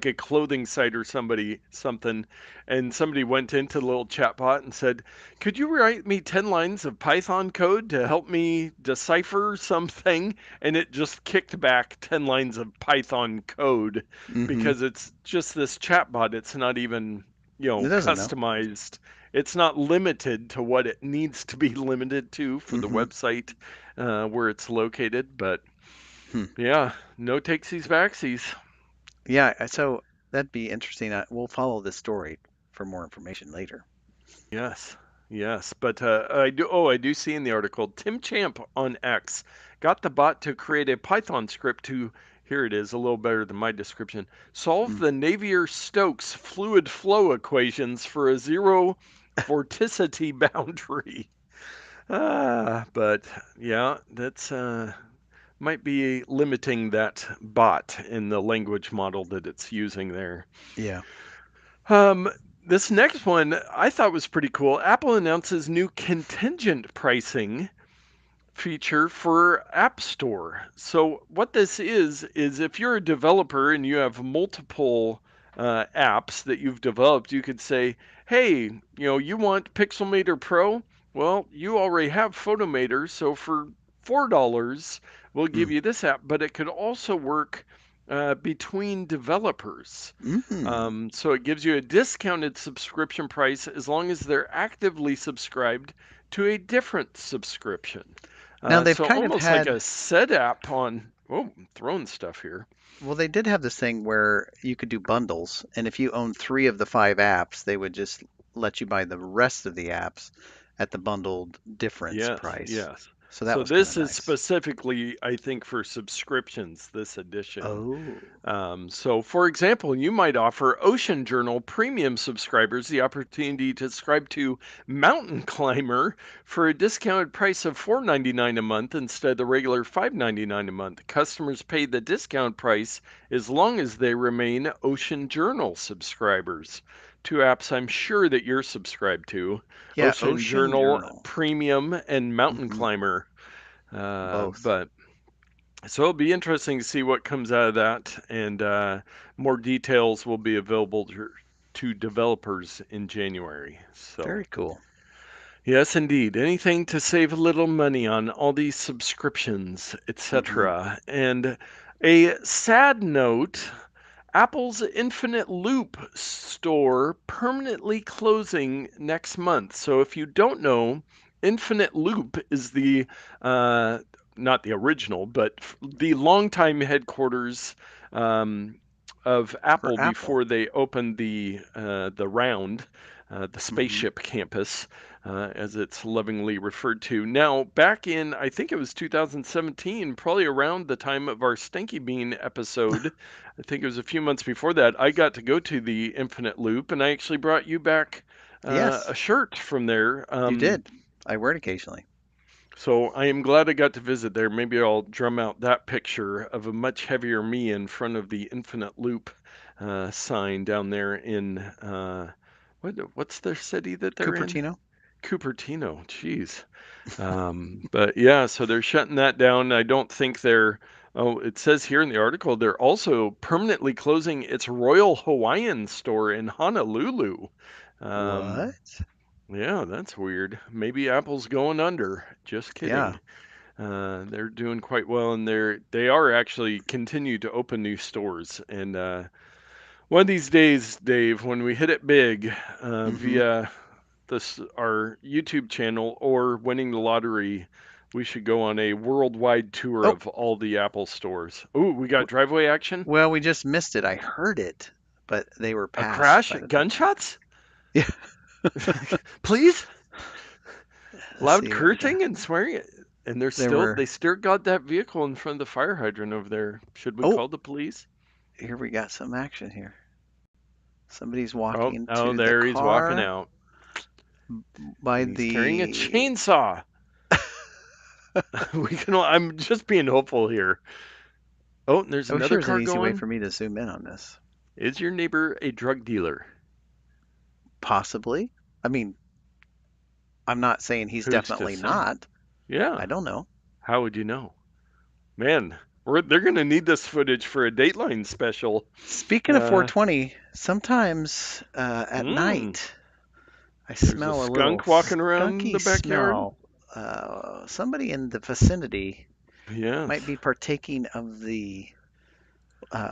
a clothing site or something, and somebody went into the little chatbot and said, could you write me 10 lines of Python code to help me decipher something? And it just kicked back 10 lines of Python code Hmm. because it's just this chatbot. It's not even, It doesn't know. customized. It's not limited to what it needs to be limited to for the Hmm. website where it's located. But Hmm. yeah, no takesies backsies. Yeah. So that'd be interesting. We'll follow this story for more information later. Yes, yes, but I do. Oh, I do see in the article, Tim Champ on X got the bot to create a Python script to. Here it is, a little better than my description. Solve Mm. the Navier-Stokes fluid flow equations for a zero vorticity boundary. But yeah, that's might be limiting that bot in the language model that it's using there. Yeah. Um, this next one I thought was pretty cool. Apple announces new contingent pricing feature for App Store. So what this is if you're a developer and you have multiple apps that you've developed, you could say, "Hey, you want Pixelmator Pro? Well, you already have Photomator, so for $4, we'll give Mm. you this app." But it could also work between developers. Hmm. So it gives you a discounted subscription price as long as they're actively subscribed to a different subscription. Now they've So kind of almost like had, a set app on. Oh, I'm throwing stuff here. well, they did have this thing where you could do bundles, and if you own three of the five apps, they would just let you buy the rest of the apps at the bundled difference Yes, price. yes. So that So was kind of this is nice. specifically, I think, for subscriptions, this edition. Oh. So, for example, you might offer Ocean Journal premium subscribers the opportunity to subscribe to Mountain Climber for a discounted price of $4.99 a month instead of the regular $5.99 a month. Customers pay the discount price as long as they remain Ocean Journal subscribers. Two apps I'm sure that you're subscribed to: Yeah, Ocean Ocean Journal Journal. Premium and Mountain Hmm. Climber. Both. But so it'll be interesting to see what comes out of that, and more details will be available to developers in January. So, Very cool. yes, indeed, anything to save a little money on all these subscriptions, Hmm. etc. And a sad note, Apple's Infinite Loop store permanently closing next month. So if you don't know, Infinite Loop is the uh, not the original, but the longtime headquarters um, of For Apple Apple. before they opened the round, the Hmm. spaceship campus. as it's lovingly referred to. Now, back in, I think it was 2017, probably around the time of our Stanky Bean episode, I think it was a few months before that, I got to go to the Infinite Loop, and I actually brought you back Yes, a shirt from there. you did. I wear it occasionally. So I am glad I got to visit there. Maybe I'll drum out that picture of a much heavier me in front of the Infinite Loop sign down there in what's their city that they're in? Cupertino? Cupertino. Jeez. But yeah, so they're shutting that down. I don't think they're. Oh, it says here in the article they're also permanently closing its Royal Hawaiian store in Honolulu. Um, What? yeah, that's weird. Maybe Apple's going under. Just Yeah. kidding. They're doing quite well, and they are actually continue to open new stores. And one of these days, Dave, when we hit it big Hmm. via this our YouTube channel or winning the lottery, we should go on a worldwide tour Oh, of all the Apple stores. Ooh, we got driveway action. well, we just missed it. I heard it, but they were A passed crash, by the time. gunshots. Yeah. Please, Let's loud see. cursing and swearing. And There were. they still got that vehicle in front of the fire hydrant over there. Should we Oh, call the police? here we got some action here. Somebody's Oh, walking oh, into the there he's walking car out, by and he's carrying a the. chainsaw. We can. I'm just being hopeful here. Oh, and there's I wish there another was an car easy way going. for me to zoom in on this. Is your neighbor a drug dealer? Possibly. I mean, I'm not saying he's Who's to definitely say? not. Yeah. I don't know. How would you know? Man, they're going to need this footage for a Dateline special. Speaking of Uh, 420, sometimes at mm, night I there's a smell a little skunk walking around skunky the backyard. smell. Somebody in the vicinity Yes. might be partaking of the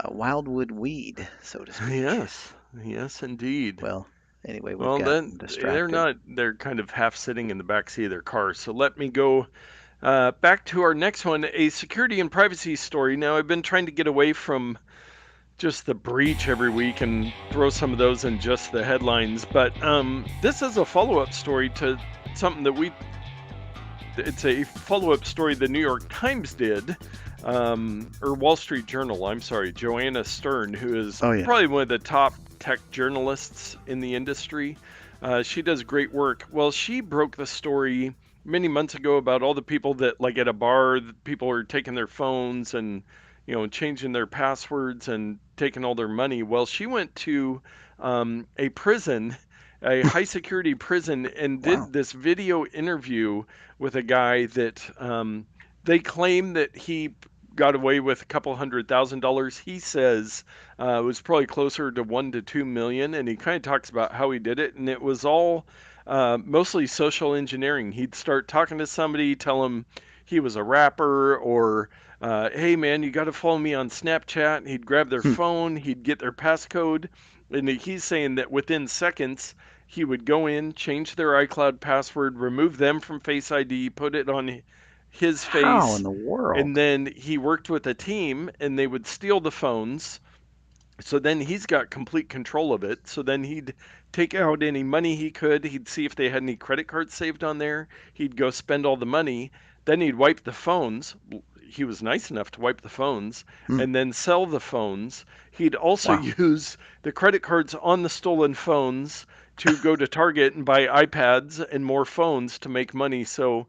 wildwood weed, so to speak. Yes. Yes, indeed. Well, anyway, we've Well, gotten then distracted. they're kind of half sitting in the back seat of their car. So let me go back to our next one, a security and privacy story. Now, I've been trying to get away from just the breach every week and throw some of those in just the headlines, but this is a follow-up story to something that it's a follow-up story the New York Times did, or Wall Street Journal, I'm sorry, Joanna Stern, who is Oh yeah. probably one of the top tech journalists in the industry. She does great work. Well, she broke the story many months ago about all the people that, like at a bar, people are taking their phones and changing their passwords and taking all their money. Well, she went to a prison, a high security prison, and Wow. did this video interview with a guy that they claim that he got away with a couple $100,000. He says it was probably closer to 1 to 2 million, and he kind of talks about how he did it, and it was all mostly social engineering. He'd start talking to somebody, tell him he was a rapper, or hey man, you got to follow me on Snapchat. He'd grab their Hmm. phone, he'd get their passcode, and he's saying that within seconds he would go in, change their iCloud password, remove them from Face ID, put it on his How in face, the and world? then he worked with a team and they would steal the phones. So then he's got complete control of it. So then he'd take out any money he could. He'd see if they had any credit cards saved on there. He'd go spend all the money. Then he'd wipe the phones. He was nice enough to wipe the phones Hmm. and then sell the phones. He'd also Wow. use the credit cards on the stolen phones to go to Target and buy iPads and more phones to make money. So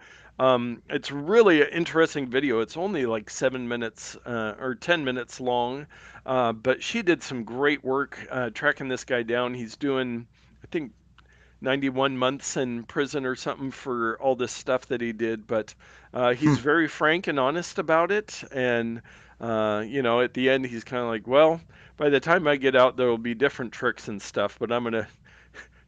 it's really an interesting video. It's only like 7 minutes or 10 minutes long, but she did some great work tracking this guy down. He's doing, I think, 91 months in prison or something for all this stuff that he did. But Hmm. he's very frank and honest about it. And, at the end, he's kind of like, well, by the time I get out, there will be different tricks and stuff, but I'm going to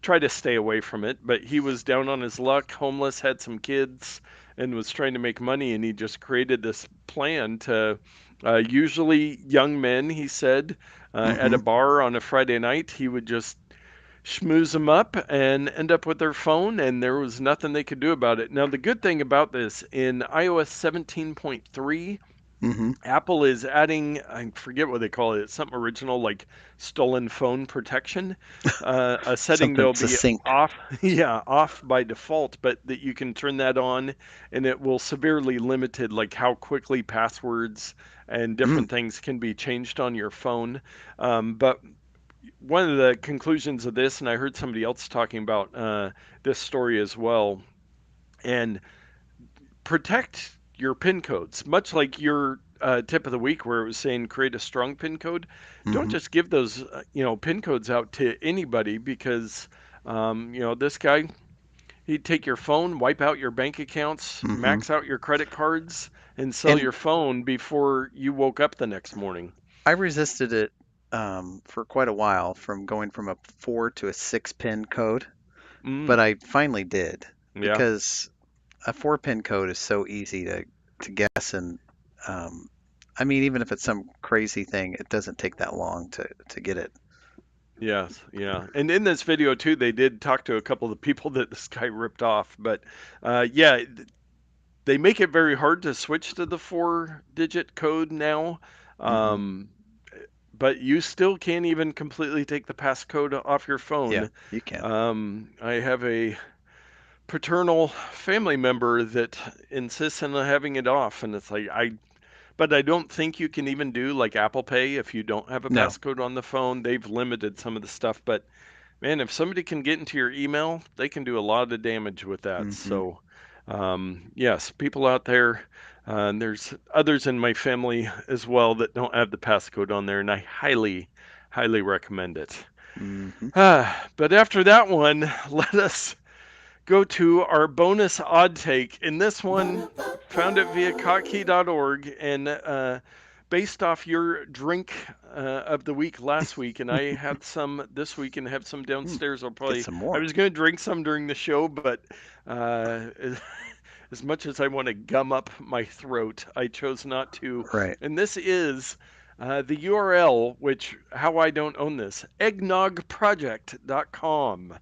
try to stay away from it. But he was down on his luck, homeless, had some kids, and was trying to make money. And he just created this plan to usually young men, he said, at Mm-hmm. a bar on a Friday night, he would just schmooze them up and end up with their phone, and there was nothing they could do about it. Now, the good thing about this in iOS 17.3, Mm-hmm. Apple is adding, I forget what they call it, it's something original like stolen phone protection, a setting Something that'll be succinct. off, yeah, off by default, but that you can turn that on and it will severely limited like how quickly passwords and Mm, different things can be changed on your phone. But one of the conclusions of this, and I heard somebody else talking about this story as well, and protect your pin codes, much like your tip of the week where it was saying create a strong pin code. Don't mm-hmm. just give those pin codes out to anybody because this guy, he'd take your phone, wipe out your bank accounts, Mm-hmm. max out your credit cards, and sell And your phone before you woke up the next morning. I resisted it for quite a while from going from a 4 to a 6 pin code, but Mm, I finally did yeah. because a 4 pin code is so easy to guess. And um, I mean, even if it's some crazy thing, it doesn't take that long to get it. Yes, yeah. And in this video too, they did talk to a couple of the people that this guy ripped off. But yeah, they make it very hard to switch to the 4-digit code now. Hmm. Um, but you still can't even completely take the passcode off your Yeah, phone. you can. I have a paternal family member that insists on having it off, and it's like but I don't think you can even do like Apple Pay if you don't have a No. passcode on the phone. They've limited some of the stuff, but man, if somebody can get into your email, they can do a lot of damage with that. Hmm. So, yes, people out there, and there's others in my family as well that don't have the passcode on there, and I highly, highly recommend it. Hmm. But after that one, let us go to our bonus odd take. In this one, found it via cotkey.org and based off your drink of the week last week, and I had some this week and have some Hmm. downstairs. Get some I more. was going to drink some during the show, but as much as I want to gum up my throat, I chose not to. Right. And this is the URL, which how I don't own this, eggnogproject.com.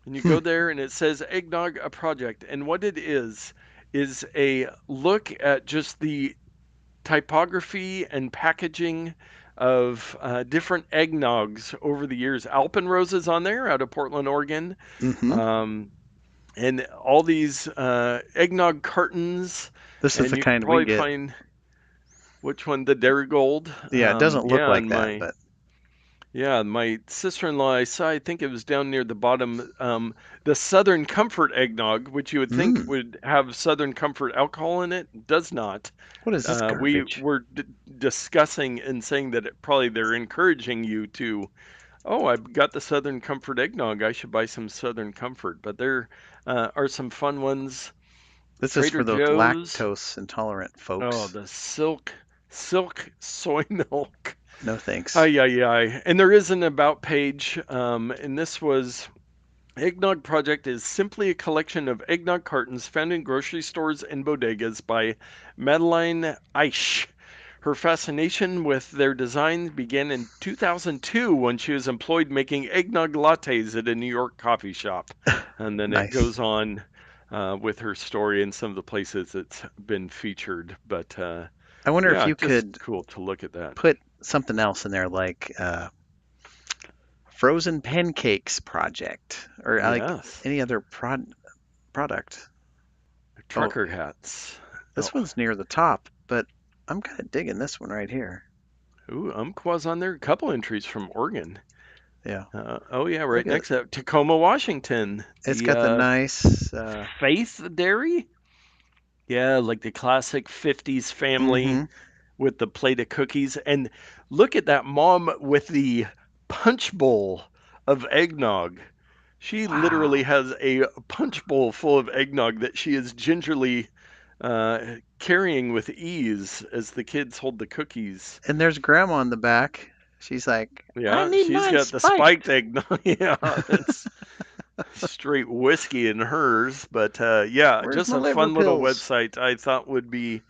And you Hmm. go there and it says Eggnog a Project. And what it is a look at just the typography and packaging of different eggnogs over the years. Alpenrose is on there out of Portland, Oregon. Hmm. Um, and all these eggnog cartons. This is And the you could kind we probably get. find which one, the Dairy Gold. Yeah, it doesn't look Yeah, like and that, my but Yeah, my sister-in-law, I saw, I think it was down near the bottom, the Southern Comfort eggnog, which you would think mm, would have Southern Comfort alcohol in it, does not. what is this We garbage? were discussing and saying that probably they're encouraging you to, oh, I've got the Southern Comfort eggnog, I should buy some Southern Comfort. But there are some fun ones. This is Trader for those Joe's, lactose intolerant oh, folks. the silk soy milk. No thanks. Ay, ay, ay. And there is an about page, and this was Eggnog Project is simply a collection of eggnog cartons found in grocery stores and bodegas by Madeline Eiche. Her fascination with their design began in 2002 when she was employed making eggnog lattes at a New York coffee shop. And then it Nice. goes on with her story and some of the places it's been featured. But I wonder if yeah, you just could cool to look at that. put something else in there like frozen pancakes project or like Yes. any other product. Oh, Trucker hats. Oh, this one's near the top, but I'm kind of digging this one right here. ooh, Umpqua's on there. A couple entries from Oregon. Yeah. Oh yeah, right Look at it. next to Tacoma, Washington. It's The got the nice Faith Dairy. Yeah, like the classic 50s family mm-hmm. with the plate of cookies. And look at that mom with the punch bowl of eggnog. She literally Wow. has a punch bowl full of eggnog that she is gingerly carrying with ease as the kids hold the cookies. And there's grandma in the back. She's like, I Yeah, need she's mine got the spiked spiked. eggnog. Yeah, it's straight whiskey in hers. But yeah, Where's just my a liver fun little pills? website I thought would be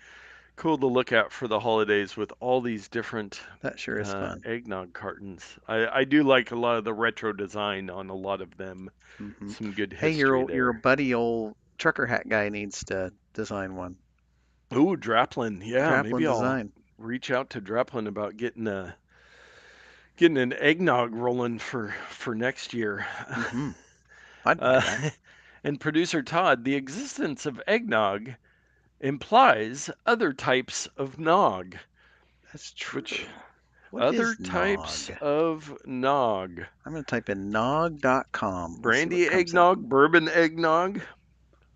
cool to look at for the holidays with all these different That sure is fun. eggnog cartons. I do like a lot of the retro design on a lot of them. Hmm. Some good Hey, history your there. buddy old trucker hat guy needs to design one. Ooh, Draplin. Yeah, Draplin maybe I'll design. reach out to Draplin about getting an eggnog rolling for next year. Hmm. I'd buy Uh, that. and producer Todd, the existence of eggnog implies other types of nog, That's which true. What other is types nog? of nog? I'm going to type in nog.com. Let's see what Brandy comes up. eggnog, bourbon eggnog,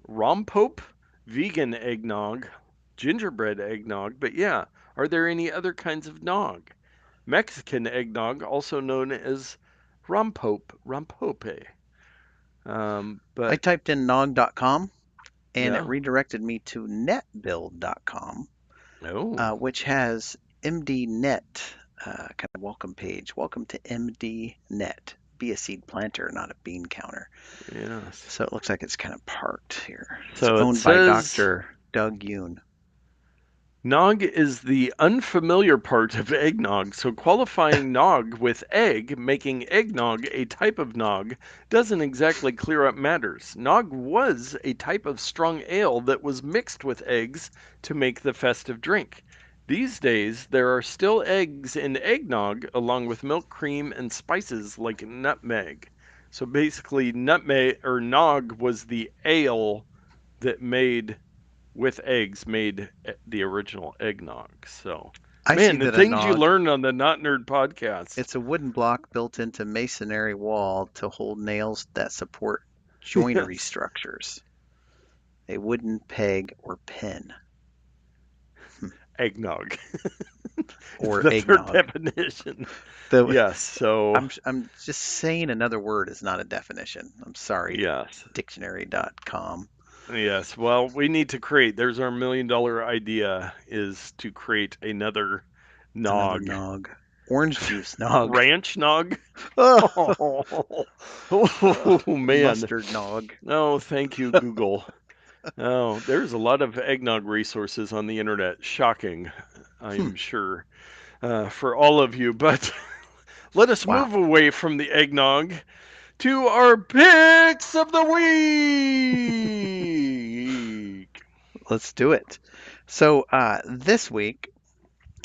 rompope, vegan eggnog, gingerbread eggnog. But yeah, are there any other kinds of nog? Mexican eggnog, also known as rompope. I But typed in nog.com and it yeah, redirected me to netbuild.com, oh which has MDNet kind of welcome page. Welcome to MDNet. Be a seed planter, not a bean counter. yes. So it looks like it's kind of parked here. It's So it owned by says Dr. Doug Yoon. nog is the unfamiliar part of eggnog, so qualifying nog with egg, making eggnog a type of nog, doesn't exactly clear up matters. Nog was a type of strong ale that was mixed with eggs to make the festive drink. These days, there are still eggs in eggnog, along with milk, cream, and spices like nutmeg. So basically, nutmeg or nog was the ale that made the original eggnog. So, I see man, the that a things you nog, learn on the Not Nerd podcast. it's a wooden block built into masonry wall to hold nails that support joinery Yes, structures. A wooden peg or pin. eggnog. It's Or the third eggnog. definition. The Yes, so, I'm just saying another word is not a definition. I'm sorry, yes, dictionary.com. yes. Well, we need to create, there's our $1 million idea is to create another Another nog. nog. Orange juice nog. Ranch nog? Oh, Oh, oh man. mustard nog. No, thank you, Google. Oh, there's a lot of eggnog resources on the internet. Shocking, Hmm. I'm sure, for all of you. But let us Wow. move away from the eggnog to our picks of the week. Let's do it. So this week,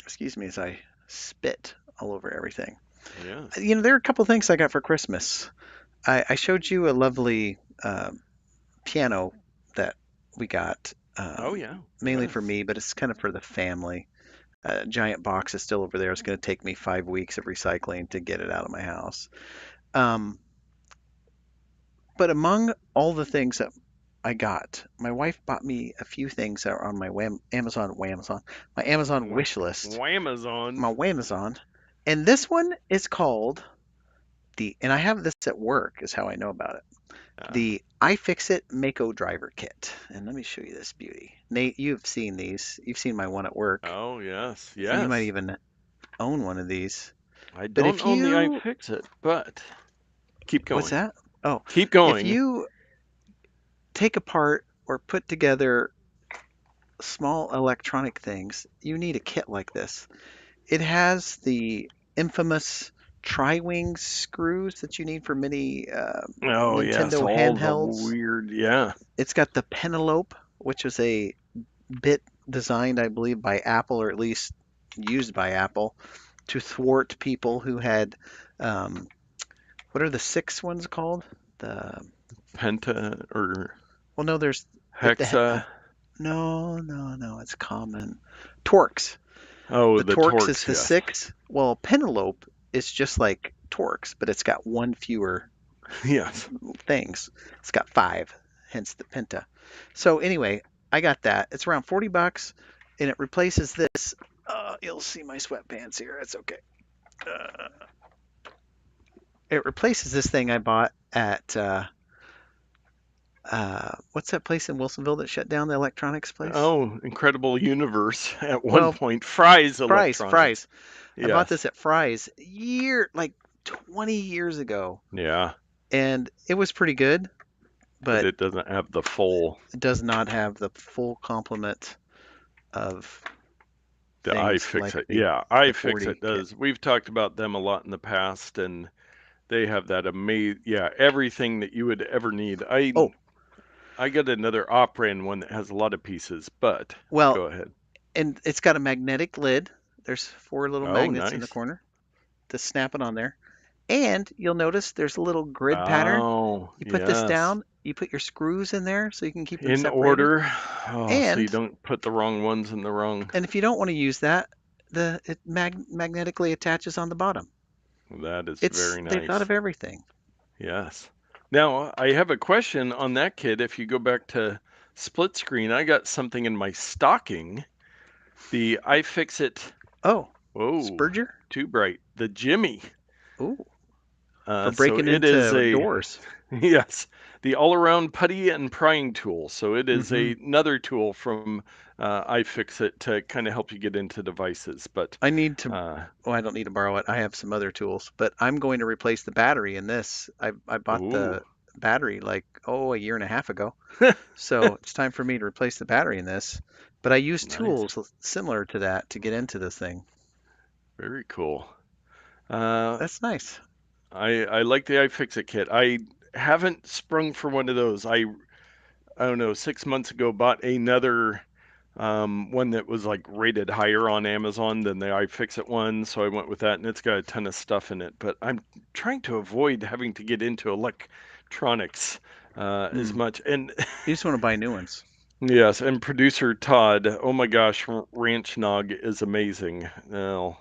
excuse me as I spit all over everything. Yes. There are a couple things I got for Christmas. I showed you a lovely piano that we got, Oh, yeah. mainly for Yes. me, but it's kind of for the family. A giant box is still over there. It's going to take me 5 weeks of recycling to get it out of my house. Um, but among all the things that I got, my wife bought me a few things that are on my my Amazon wish list, Whamazon. my Wamazon, and this one is called and I have this at work, is how I know about it. Uh, The iFixit Mako driver kit. And let me show you this beauty. Nate, you've seen these. You've seen my one at work. oh, yes. You might Yes. even own one of these. I But don't own the iFixit, but keep what's going. that? Oh, Keep if going. you take apart or put together small electronic things, you need a kit like this. It has the infamous tri-wing screws that you need for many Oh, yes. Nintendo All the handhelds. weird. Yeah. It's got the Penelope, which is a bit designed, I believe, by Apple, or at least used by Apple, to thwart people who had, um, what are the six ones called? The Penta or well, no, there's Hexa. no, it's common. Torx. Oh, The the Torx is Torx, the yes. six. Well, Penelope is just like Torx, but it's got one fewer Yes. things. It's got five, hence the Penta. So anyway, I got that. It's around $40, and it replaces this. You'll see my sweatpants here. It's okay. Uh, it replaces this thing I bought at what's that place in Wilsonville that shut down, the electronics place? Oh, Incredible Universe at one Well, point. Fry's Fry's. Electronics. I bought Yes. this at Fry's like 20 years ago, Yeah, and it was pretty good, but but it doesn't have the full it does not have the full complement of the things like iFixit. the Yeah, the 40 iFixit kit. does. We've talked about them a lot in the past, and they have that amazing, yeah, everything that you would ever need. I Oh, I got another off-brand one that has a lot of pieces, but Well, go ahead. and it's got a magnetic lid. There's four little Oh, magnets in the nice. corner to snap it on there. And you'll notice there's a little grid pattern. Oh, You put this yes. down, you put your screws in there so you can keep them In separated. order. Oh, so you And don't put the wrong ones in the wrong. and if you don't want to use that, it magnetically attaches on the bottom. That is It's very they've thought nice. of everything. Yes. Now, I have a question on that kit. If you go back to split screen, I got something in my stocking. The iFixit. Oh, Whoa, Spurger? too bright. The Jimmy. Ooh, for So breaking it is into a doors. yes, the all-around putty and prying tool. So it is Hmm. another tool from iFixit to kind of help you get into devices. But I need to. uh, Oh, I don't need to borrow it. I have some other tools, but I'm going to replace the battery in this. I bought ooh, the battery like a year and a half ago, so it's time for me to replace the battery in this. But I use nice, tools similar to that to get into this thing. very cool. Uh, That's nice. I like the iFixit kit. I haven't sprung for one of those. I don't know, 6 months ago bought another one that was like rated higher on Amazon than the iFixit one, so I went with that, and it's got a ton of stuff in it. But I'm trying to avoid having to get into electronics as Mm. much. And You just want to buy new ones. yes, and producer Todd, oh my gosh, Ranch Nog is amazing. Now,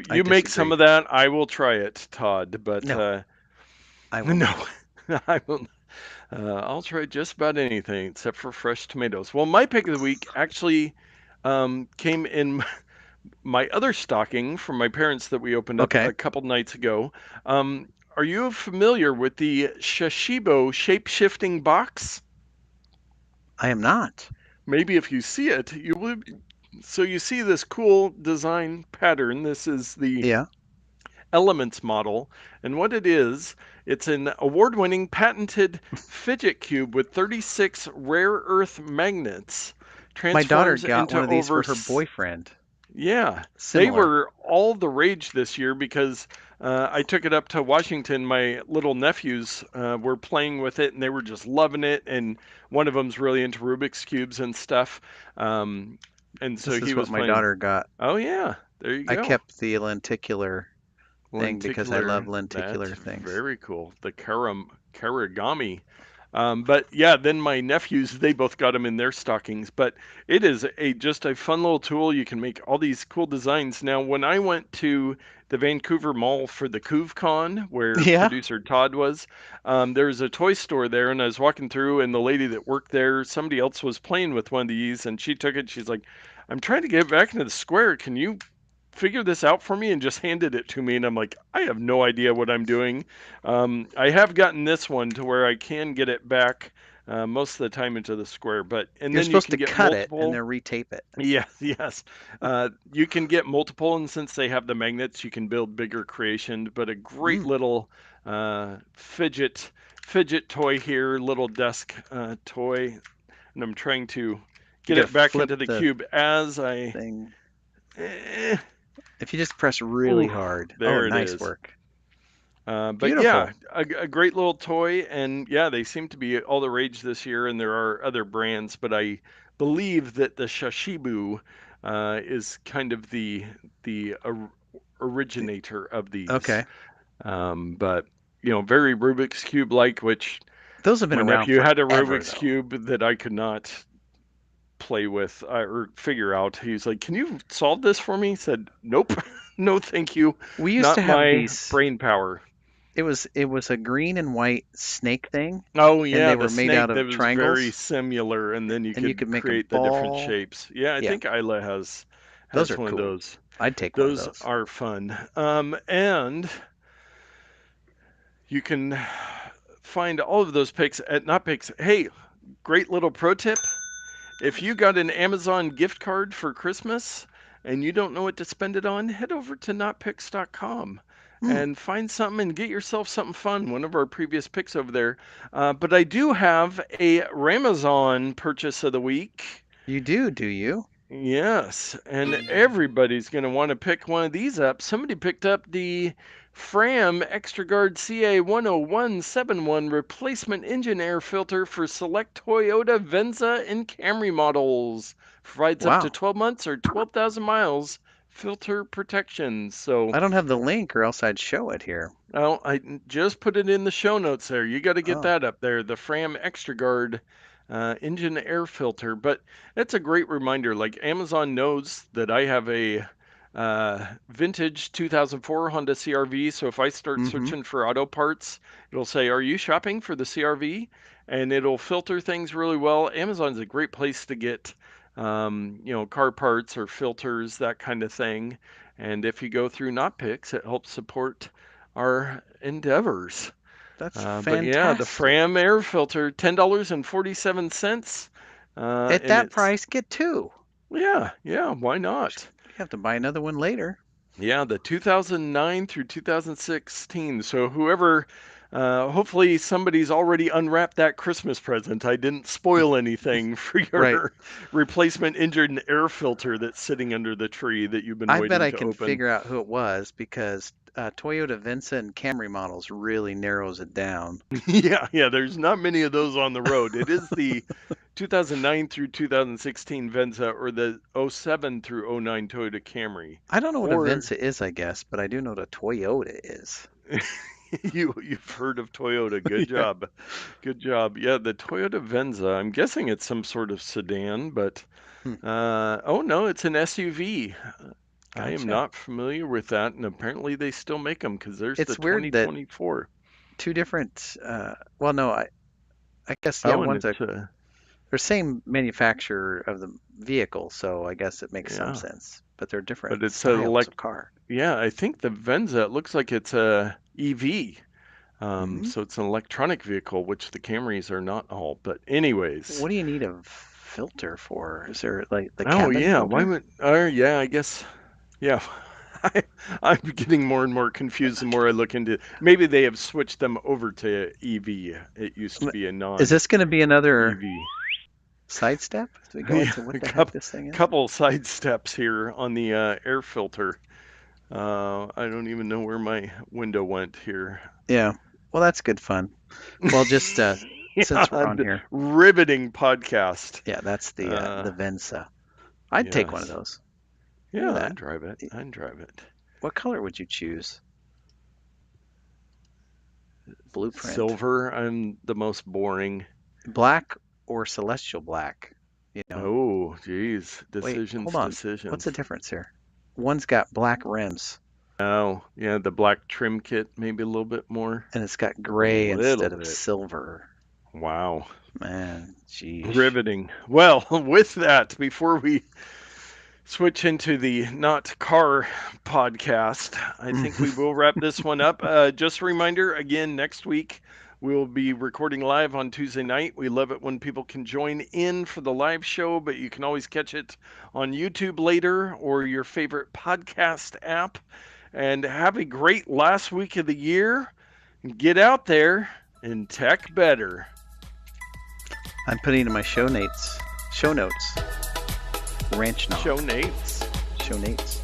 I you make some disagree. of that, I will try it, Todd. But No, I will no, not. I will. I'll try just about anything except for fresh tomatoes. Well, my pick of the week actually came in my other stocking from my parents that we opened up Okay, a couple nights ago. Are you familiar with the SHASHIBO shape-shifting box? I am not. Maybe if you see it, you would. So you see this cool design pattern. This is the Yeah, Elements model. And what it is, it's an award winning patented fidget cube with 36 rare earth magnets. my daughter Transforms got into one of these over for her boyfriend. yeah, they Similar. were all the rage this year because I took it up to Washington. My little nephews were playing with it and they were just loving it. And one of them's really into Rubik's cubes and stuff. Um, and so This he is what was my playing. daughter got. Oh yeah, there you I go. kept the lenticular thing because I love Lenticular, that's lenticular things. very cool. The karigami. But yeah, then my nephews, they both got them in their stockings. But it is a just a fun little tool. You can make all these cool designs. Now, when I went to the Vancouver Mall for the CouvCon, where Yeah, producer Todd was, there was a toy store there, and I was walking through, and the lady that worked there, somebody else was playing with one of these, and she took it. She's like, "I'm trying to get back into the square. Can you figure this out for me?" And just handed it to me. And I'm like, I have no idea what I'm doing. I have gotten this one to where I can get it back most of the time into the square, but and you're then you supposed can to get cut it and then multiple. retape it. Yes, yes. You can get multiple, and since they have the magnets, you can build bigger creations. But a great Mm. little fidget toy here, little desk toy, and I'm trying to You get got to it back flip into the the cube as I. thing. Eh, If you just press really ooh, hard. Oh, there it nice is. work. But yeah, Beautiful. a great little toy, and yeah, they seem to be all the rage this year. And there are other brands, but I believe that the Shashibu is kind of the originator of these. Okay. But very Rubik's cube like, which Those have been my around nephew had a forever, Rubik's though. cube that I could not play with or figure out. He's like, "Can you solve this for me?" I said, "Nope, no, thank you, We used not to have my these. brain power." It was a green and white snake thing, Oh and yeah, they the were made snake out that of was very triangles, similar, and then you and you could could make a create the different ball. shapes. Yeah, I Yeah, think Isla has those are one of cool. those. I'd take one of Those those. are fun. And you can find all of those pics at Not Pics. Hey, great little pro tip. If you got an Amazon gift card for Christmas and you don't know what to spend it on, head over to notpicks.com Hmm. and find something and get yourself something fun. One of our previous picks over there. But I do have a Ramazon purchase of the week. You do you? Yes, and everybody's going to want to pick one of these up. Somebody picked up the Fram ExtraGuard CA10171 replacement engine air filter for select Toyota Venza and Camry models. Provides up to Wow. 12 months or 12,000 miles filter protection. So I don't have the link or else I'd show it here. well, I just put it in the show notes there. You got to get Oh. that up there. The Fram ExtraGuard engine air filter. But that's a great reminder. Like Amazon knows that I have a vintage 2004 Honda CRV. So if I start Mm-hmm. searching for auto parts, it'll say, "Are you shopping for the CRV?" And it'll filter things really well. Amazon's a great place to get, car parts or filters, that kind of thing. And if you go through NotPicks, it helps support our endeavors. That's But yeah, the fantastic. Fram air filter, $10.47. At And that it's, price, get two. yeah, why not? You have to buy another one later. Yeah, the 2009 through 2016. So whoever, hopefully somebody's already unwrapped that Christmas present. I didn't spoil anything for Right. your replacement engine air filter that's sitting under the tree that you've been I bet waiting I to can open. figure out who it was because Toyota Venza and Camry models really narrows it down. Yeah, there's not many of those on the road. It is the 2009 through 2016 Venza or the '07 through '09 Toyota Camry. I don't know what a Or Venza is, I guess, but I do know what a Toyota is. you've heard of Toyota. Good Yeah. job. Good job. Yeah, the Toyota Venza. I'm guessing it's some sort of sedan, but Hmm. oh no, it's an SUV. I am Gotcha. not familiar with that, and apparently they still make them because there's the It's weird that 2024. two different, well, no, I guess, yeah, Oh, and one's a, it's they're same manufacturer of the vehicle, so I guess it makes some yeah, sense, but they're different but it's a styles of car. Yeah, I think the Venza, it looks like it's a EV. Hmm. So it's an electronic vehicle, which the Camrys are not all. But anyways, What do you need a filter for? Is there like the oh cabin yeah, why filter? would? Yeah, I guess. Yeah, I, I'm getting more and more confused the more I look into. Maybe they have switched them over to EV. It used to be a Is this going to be another non-EV. sidestep as we go Yeah, into what a the heck couple this thing is? couple side steps here on the air filter. I don't even know where my window went here. Yeah. Well, that's good fun. Well, just since we're Yeah, on here, riveting podcast. yeah, that's Uh, the Venza. I'd take one of yes. those. Look Yeah, at that. I'd drive it. I'd drive it. What color would you choose? Blueprint. Silver, I'm the most boring. Black or celestial black? You know. Oh, geez. Wait, hold Decisions, on. What's the decisions. difference here? One's got black rims Oh, yeah, the black trim kit, maybe a little bit more. and it's got Just a gray little instead of bit. silver. Wow. Man, geesh. Riveting. Well, with that, before we switch into the not car podcast, I think we will wrap this one up. Just a reminder again, next week we'll be recording live on Tuesday night. We love it when people can join in for the live show, but you can always catch it on YouTube later or your favorite podcast app. And have a great last week of the year. Get out there and tech better. I'm putting in my show notes. Show notes. Ranch knob. Show Nates. Show notes.